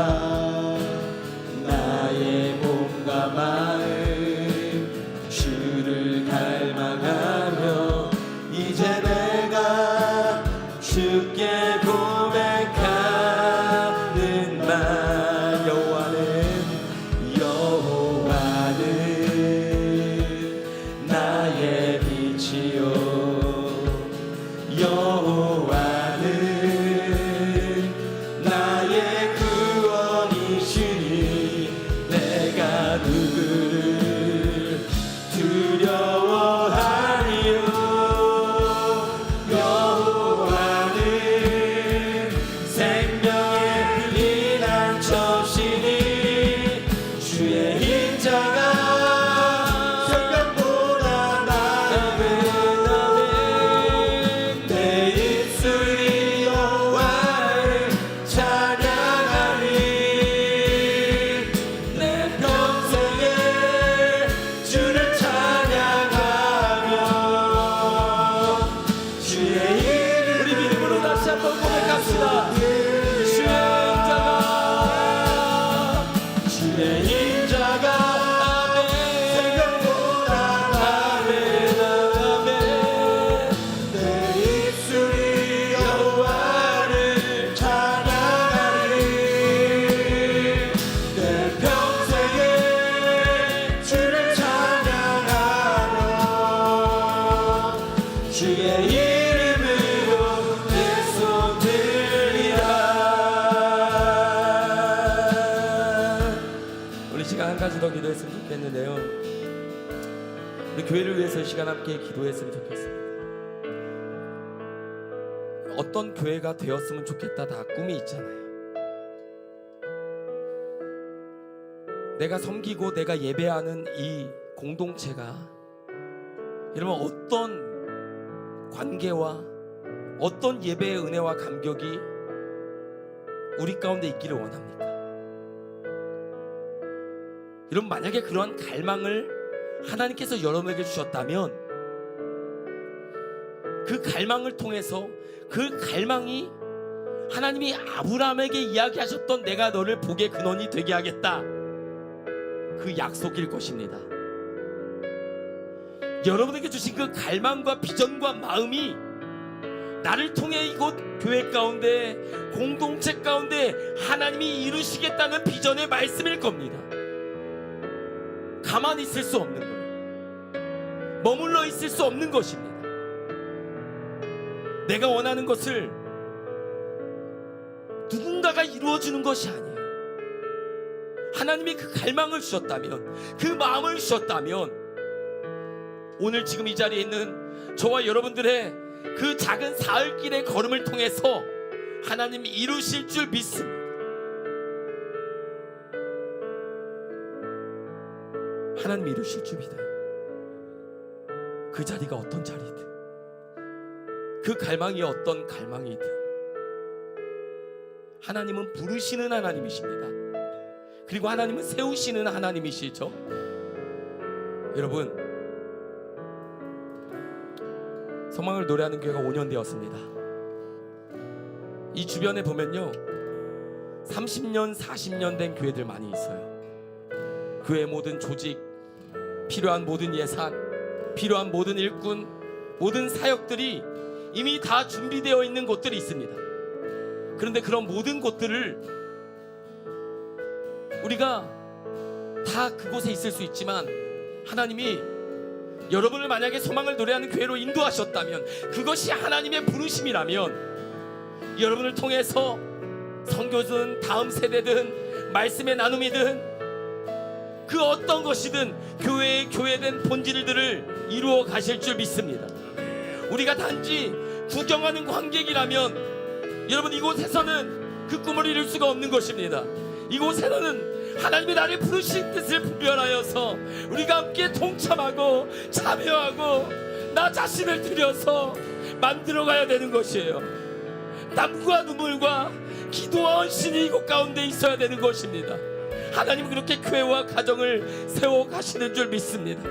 말씀했는데요, 우리 교회를 위해서 이 시간 함께 기도했으면 좋겠습니다. 어떤 교회가 되었으면 좋겠다, 다 꿈이 있잖아요. 내가 섬기고 내가 예배하는 이 공동체가 여러분 어떤 관계와 어떤 예배의 은혜와 감격이 우리 가운데 있기를 원합니까? 여러분 만약에 그러한 갈망을 하나님께서 여러분에게 주셨다면 그 갈망을 통해서 그 갈망이 하나님이 아브라함에게 이야기하셨던 내가 너를 복의 근원이 되게 하겠다, 그 약속일 것입니다. 여러분에게 주신 그 갈망과 비전과 마음이 나를 통해 이곳 교회 가운데 공동체 가운데 하나님이 이루시겠다는 비전의 말씀일 겁니다. 가만히 있을 수 없는 거예요. 머물러 있을 수 없는 것입니다. 내가 원하는 것을 누군가가 이루어주는 것이 아니에요. 하나님이 그 갈망을 주셨다면, 그 마음을 주셨다면, 오늘 지금 이 자리에 있는 저와 여러분들의 그 작은 사흘길의 걸음을 통해서 하나님이 이루실 줄 믿습니다. 하나님이 이루실 줄 믿어요. 그 자리가 어떤 자리든, 그 갈망이 어떤 갈망이든 하나님은 부르시는 하나님이십니다. 그리고 하나님은 세우시는 하나님이시죠. 여러분, 소망을 노래하는 교회가 5년 되었습니다. 이 주변에 보면요 30년 40년 된 교회들 많이 있어요. 교회 모든 조직, 필요한 모든 예산, 필요한 모든 일꾼, 모든 사역들이 이미 다 준비되어 있는 곳들이 있습니다. 그런데 그런 모든 곳들을 우리가 다 그곳에 있을 수 있지만 하나님이 여러분을 만약에 소망을 노래하는 교회로 인도하셨다면, 그것이 하나님의 부르심이라면 여러분을 통해서 선교든 다음 세대든 말씀의 나눔이든 그 어떤 것이든 교회의 교회된 본질들을 이루어 가실 줄 믿습니다. 우리가 단지 구경하는 관객이라면 여러분 이곳에서는 그 꿈을 이룰 수가 없는 것입니다. 이곳에서는 하나님이 나를 부르신 뜻을 분별하여서 우리가 함께 동참하고 참여하고 나 자신을 들여서 만들어가야 되는 것이에요. 땀과 눈물과 기도와 헌신이 이곳 가운데 있어야 되는 것입니다. 하나님은 그렇게 교회와 가정을 세워가시는 줄 믿습니다.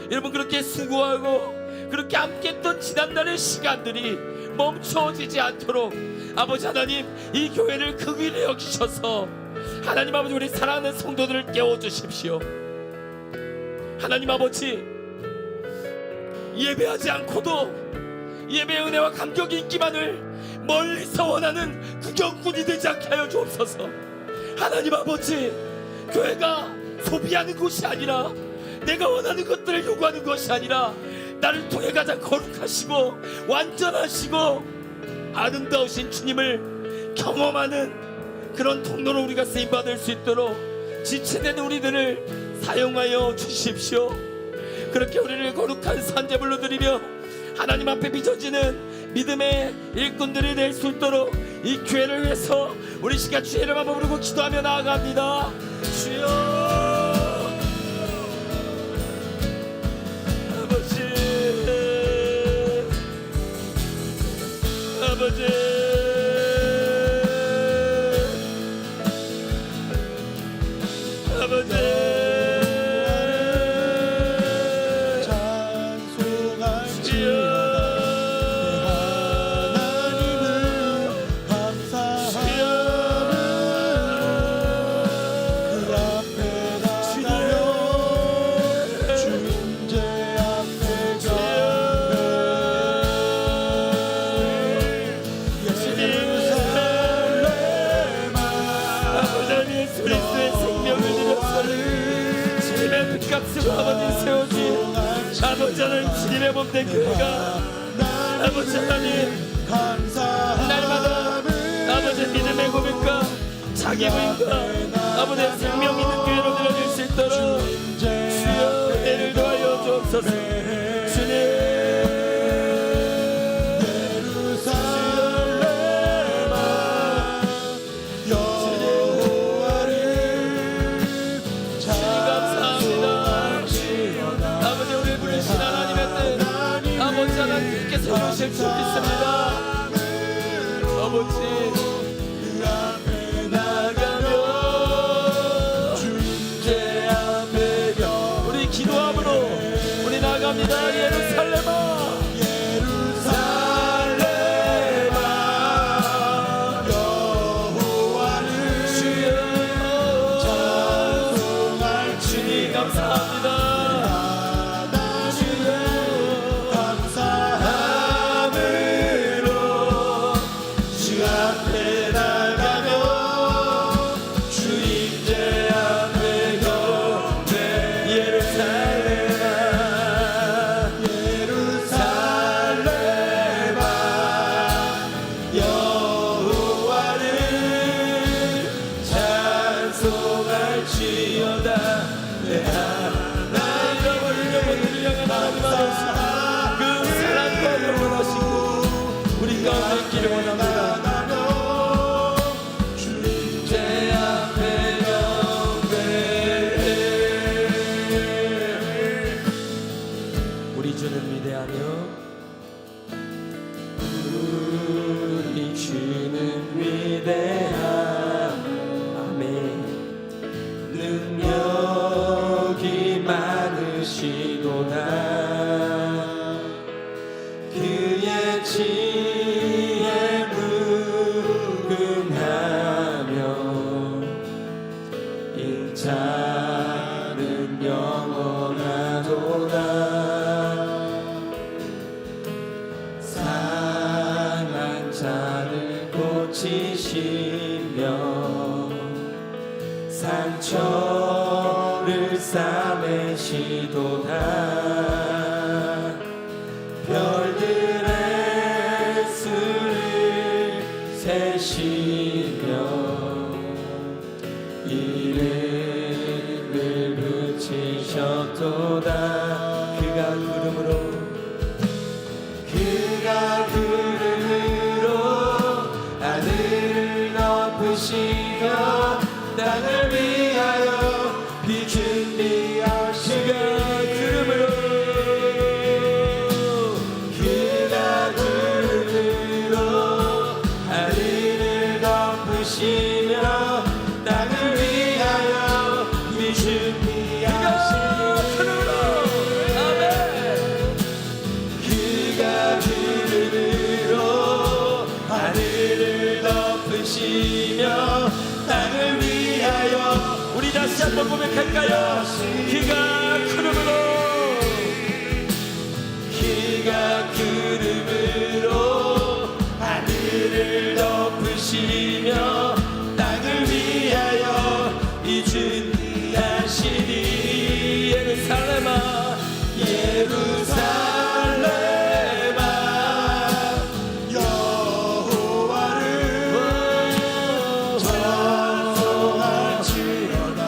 여러분 그렇게 수고하고 그렇게 함께했던 지난날의 시간들이 멈춰지지 않도록 아버지 하나님 이 교회를 극일히 여기셔서 하나님 아버지 우리 사랑하는 성도들을 깨워주십시오. 하나님 아버지 예배하지 않고도 예배의 은혜와 감격이 있기만을 멀리서 원하는 구경꾼이 되지 않게 하여 주옵소서. 하나님 아버지 교회가 소비하는 곳이 아니라 내가 원하는 것들을 요구하는 것이 아니라 나를 통해 가장 거룩하시고 완전하시고 아름다우신 주님을 경험하는 그런 통로로 우리가 쓰임받을 수 있도록 지체된 우리들을 사용하여 주십시오. 그렇게 우리를 거룩한 산제물로 드리며 하나님 앞에 빚어지는 믿음의 일꾼들이 될 수 있도록 이 교회를 위해서 우리 시간 주의 이름 한번 부르고 기도하며 나아갑니다. 주여 아버지 아버지 아버지 하나님 주님의 몸된 교회가 아버지 하나님 날마다 아버지 믿음의 고백과 자기 부인과 아버지의 생명 있는 교회로 드려질 수 있도록 주여 은혜를 더하여 주옵소서. 주님 세우실 수 있습니다. 아버지 그 앞에 나가며 주제 앞에 우리 기도함으로 우리 나갑니다. 예루살렘아 여호와를 주여 찬송할 주님 감사합니다. 우리 주는 위대하며 우리 주는 위대하며 능력이 많으시도다. 그의 지혜 무궁하며 인자는 영원하도다. 상한 자를 고치시며 상처를 싸매시도다. 별들의 수를 세시며 이름을 붙이셨도다. 그가 구름으로 하늘을 덮으시며 땅을 위하여 비 준비하시고 그가 구름으로 하늘을 덮으시며 땅을 위하여 비 준비하시고 그가 구름으로 하늘을 덮으시며 땅을 위하여 우리 다시 한번 고백할까요? 그가 구름으로 하늘을 덮으시며 땅을 위하여 이 준비하시니 예루살렘아 여호와를 찬송할지어다.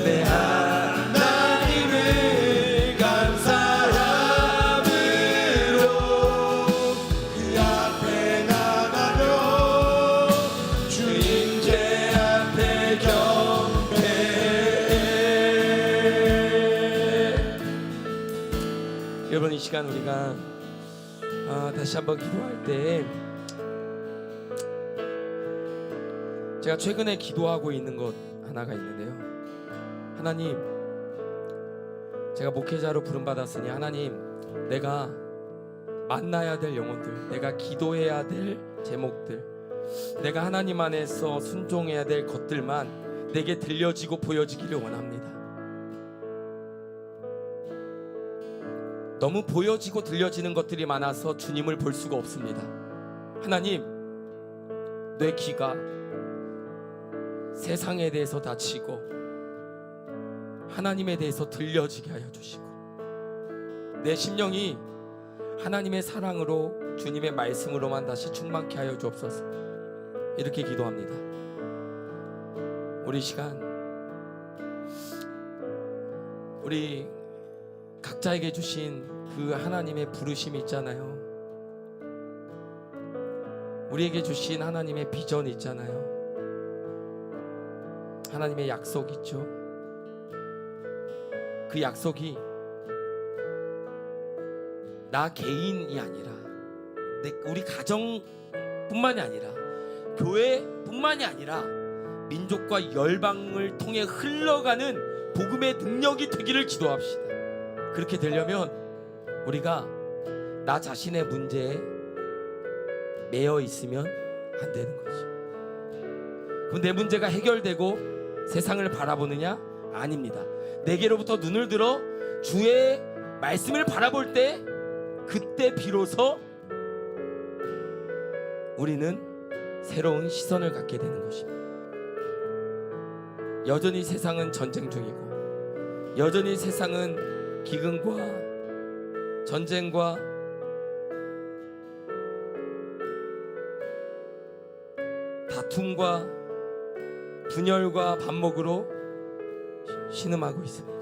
내 하나님을 감사함으로 그 앞에 나가며 주인제 앞에 경배해. 여러분 이 시간 우리가 다시 한번 기도할 때 제가 최근에 기도하고 있는 것 하나가 있는데요. 하나님, 제가 목회자로 부름받았으니 하나님, 내가 만나야 될 영혼들, 내가 기도해야 될 제목들, 내가 하나님 안에서 순종해야 될 것들만 내게 들려지고 보여지기를 원합니다. 너무 보여지고 들려지는 것들이 많아서 주님을 볼 수가 없습니다. 하나님, 내 귀가 세상에 대해서 다치고 하나님에 대해서 들려지게 하여 주시고 내 심령이 하나님의 사랑으로 주님의 말씀으로만 다시 충만케 하여 주옵소서. 이렇게 기도합니다. 우리 시간 우리 각자에게 주신 그 하나님의 부르심이 있잖아요. 우리에게 주신 하나님의 비전이 있잖아요. 하나님의 약속 있죠. 그 약속이 나 개인이 아니라 우리 가정뿐만이 아니라 교회뿐만이 아니라 민족과 열방을 통해 흘러가는 복음의 능력이 되기를 기도합시다. 그렇게 되려면 우리가 나 자신의 문제에 매여 있으면 안 되는 거지. 그럼 내 문제가 해결되고 세상을 바라보느냐? 아닙니다. 내게로부터 눈을 들어 주의 말씀을 바라볼 때 그때 비로소 우리는 새로운 시선을 갖게 되는 것입니다. 여전히 세상은 전쟁 중이고 여전히 세상은 기근과 전쟁과 다툼과 분열과 반목으로 신음하고 있습니다.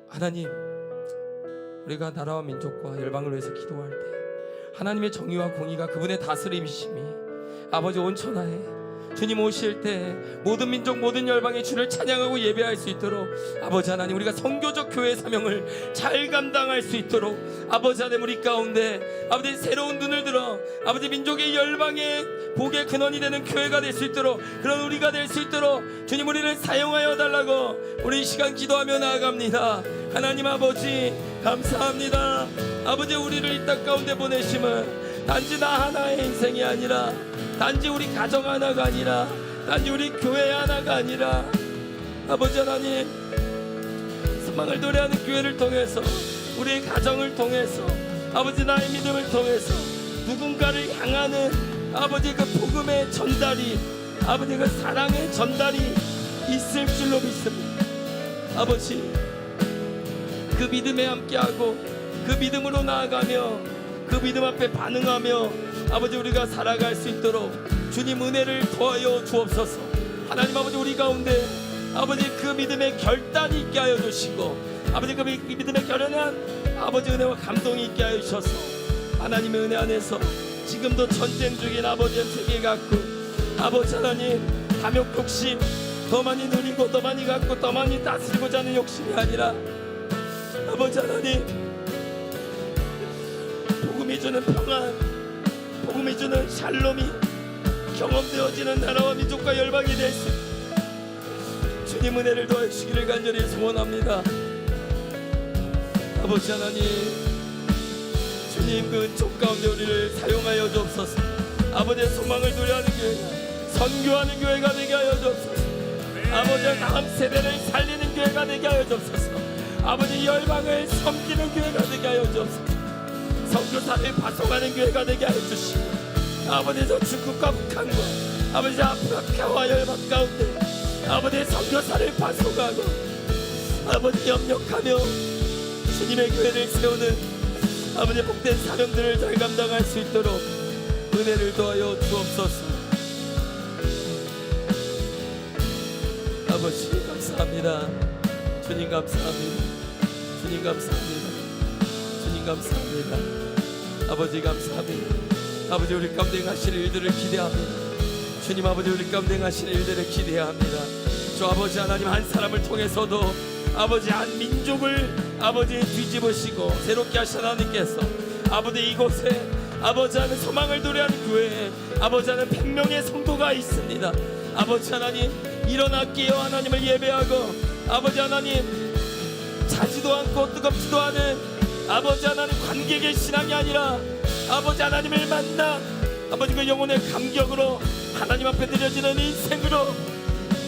하나님, 우리가 나라와 민족과 열방을 위해서 기도할 때 하나님의 정의와 공의가 그분의 다스림이심이 아버지 온천하에 주님 오실 때 모든 민족 모든 열방이 주를 찬양하고 예배할 수 있도록 아버지 하나님 우리가 선교적 교회 사명을 잘 감당할 수 있도록 아버지 하나님 우리 가운데 아버지 새로운 눈을 들어 아버지 민족의 열방의 복의 근원이 되는 교회가 될 수 있도록 그런 우리가 될 수 있도록 주님 우리를 사용하여 달라고 우리 이 시간 기도하며 나아갑니다. 하나님 아버지 감사합니다. 아버지 우리를 이 땅 가운데 보내심은 단지 나 하나의 인생이 아니라 단지 우리 가정 하나가 아니라 단지 우리 교회 하나가 아니라 아버지 하나님 소망을 노래하는 교회를 통해서 우리의 가정을 통해서 아버지 나의 믿음을 통해서 누군가를 향하는 아버지 그 복음의 전달이 아버지 그 사랑의 전달이 있을 줄로 믿습니다. 아버지 그 믿음에 함께하고 그 믿음으로 나아가며 그 믿음 앞에 반응하며 아버지 우리가 살아갈 수 있도록 주님 은혜를 더하여 주옵소서. 하나님 아버지 우리 가운데 아버지 그 믿음의 결단이 있게 하여 주시고 아버지 그 믿음의 결연한 아버지 은혜와 감동이 있게 하여 주셔서 하나님의 은혜 안에서 지금도 전쟁 중인 아버지의 세계 갖고 아버지 하나님 탐욕 욕심 더 많이 누리고 더 많이 갖고 더 많이 다스리고자 하는 욕심이 아니라 아버지 하나님 복음이 주는 평안 복음이 주는 샬롬이 경험되어지는 나라와 민족과 열방이 될 수 주님 은혜를 더해 주시기를 간절히 소원합니다. 아버지 하나님 주님 그 족 가운데 우리를 사용하여 주옵소서. 아버지의 소망을 노래하는 교회가 선교하는 교회가 되게 하여 주옵소서. 아버지의 다음 세대를 살리는 교회가 되게 하여 주옵소서. 아버지 열방을 섬기는 교회가 되게 하여 주옵소서. 선교사를 파송하는 교회가 되게 하여 주시고 아버지 저 중국과 북한과 아버지 아프리카와 열방 가운데 아버지 선교사를 파송하고 아버지 협력하며 주님의 교회를 세우는 아버지 복된 사명들을 잘 감당할 수 있도록 은혜를 더하여 주옵소서. 아버지 감사합니다. 주님 감사합니다. 주님 감사합니다. 주님 감사합니다. 아버지 감사합니다. 아버지 우리 가운데 하실 일들을 기대합니다. 주님 아버지 우리 가운데 하실 일들을 기대합니다. 주 아버지 하나님 한 사람을 통해서도 아버지 한 민족을 아버지 뒤집으시고 새롭게 하신 하나님께서 아버지 이곳에 아버지 하나님 소망을 노래하는 교회에 아버지 하나님 100명의 성도가 있습니다. 아버지 하나님 일어났기에 하나님을 예배하고 아버지 하나님 자지도 않고 뜨겁지도 않은 아버지 하나님 관객의 신앙이 아니라 아버지 하나님을 만나 아버지 그 영혼의 감격으로 하나님 앞에 드려지는 인생으로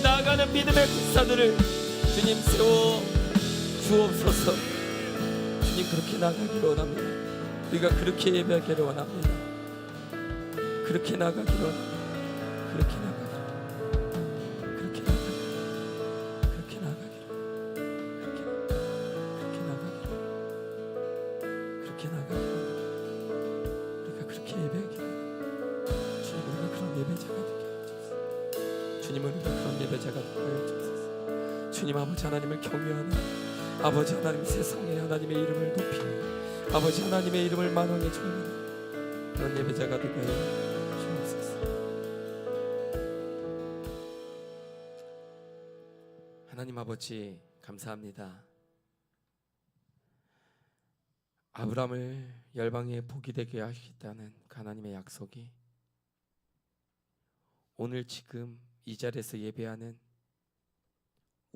나아가는 믿음의 군사들을 주님 세워 주옵소서. 주님 그렇게 나가기를 원합니다. 우리가 그렇게 예배하기를 원합니다. 그렇게 나가기를 원합니다. 그렇게 나가기를 그렇게 나가기를 그렇게 나가기를 그렇게 나가기를 그렇게 나가기를 우리가 그렇게 예배하기를 주님 우리가 그런 주님 아버지 하나님을 경외하는 아버지 하나님 세상에 하나님의 이름을 높이는 아버지 하나님의 이름을 만왕에 존귀하는 그런 예배자가 되게 하여 주옵소서. 하나님 아버지 감사합니다. 아브라함을 열방에 복이 되게 하시겠다는 그 하나님의 약속이 오늘 지금 이 자리에서 예배하는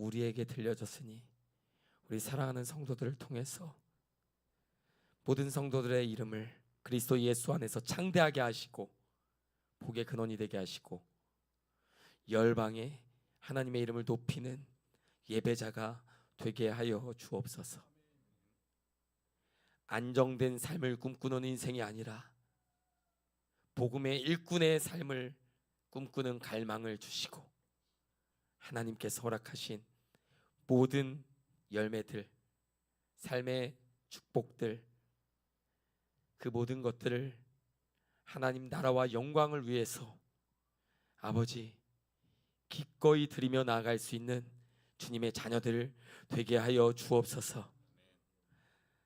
우리에게 들려졌으니 우리 사랑하는 성도들을 통해서 모든 성도들의 이름을 그리스도 예수 안에서 창대하게 하시고 복의 근원이 되게 하시고 열방에 하나님의 이름을 높이는 예배자가 되게 하여 주옵소서. 안정된 삶을 꿈꾸는 인생이 아니라 복음의 일꾼의 삶을 꿈꾸는 갈망을 주시고 하나님께서 허락하신 모든 열매들, 삶의 축복들, 그 모든 것들을 하나님 나라와 영광을 위해서 아버지 기꺼이 드리며 나아갈 수 있는 주님의 자녀들 되게 하여 주옵소서.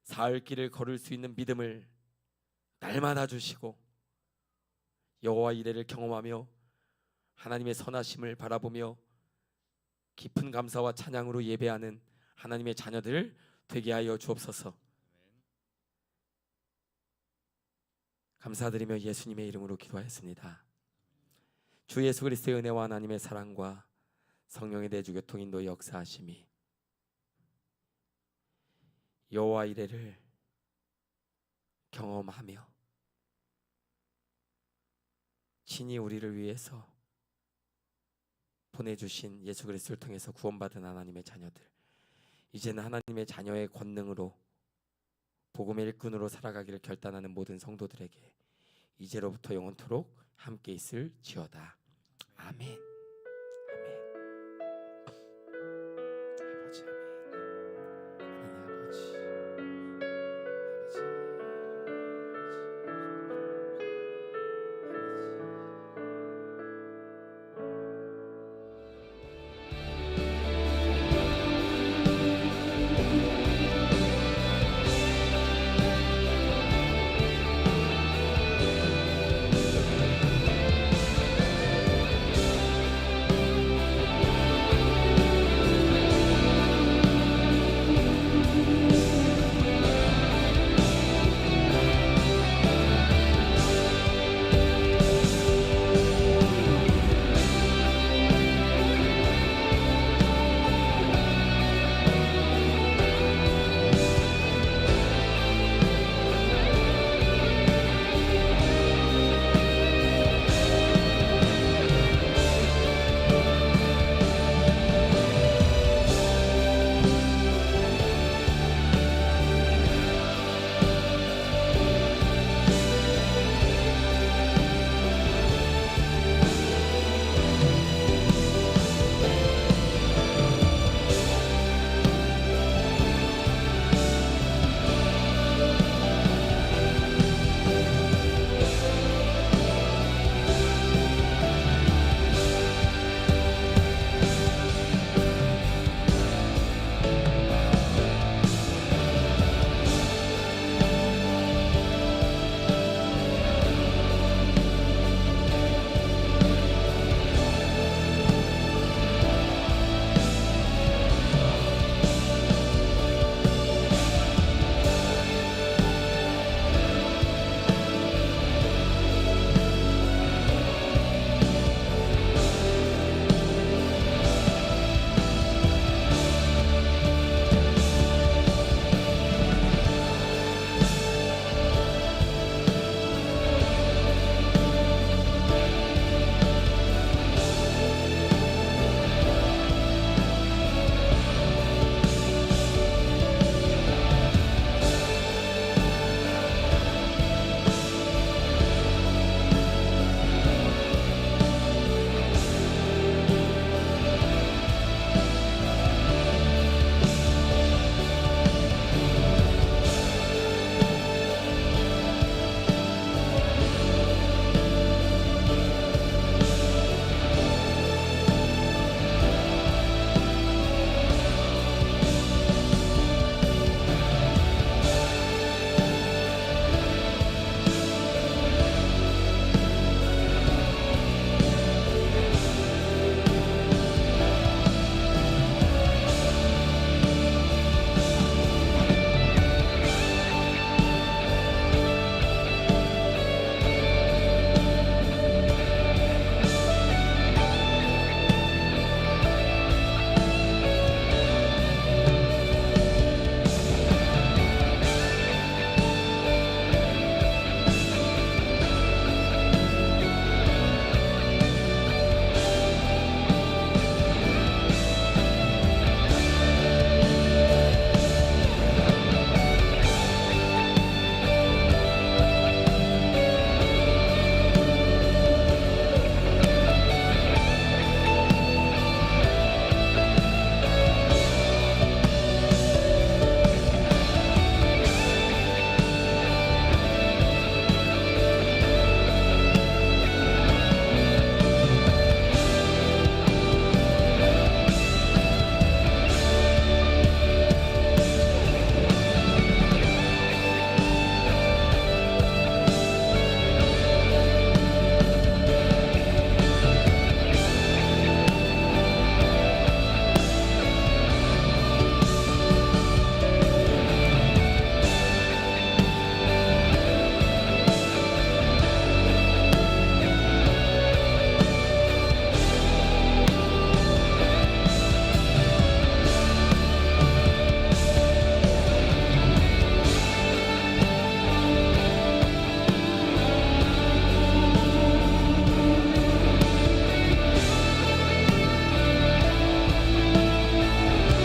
사흘 길을 걸을 수 있는 믿음을 날마다 주시고 여호와 이레를 경험하며 하나님의 선하심을 바라보며 깊은 감사와 찬양으로 예배하는 하나님의 자녀들 되게 하여 주옵소서. 감사드리며 예수님의 이름으로 기도하였습니다. 주 예수 그리스도의 은혜와 하나님의 사랑과 성령의 내주 교통 인도 역사하심이 여호와 이레를 경험하며 친히 우리를 위해서 보내주신 예수 그리스도를 통해서 구원받은 하나님의 자녀들, 이제는 하나님의 자녀의 권능으로 복음의 일꾼으로 살아가기를 결단하는 모든 성도들에게 이제로부터 영원토록 함께 있을지어다. 아멘.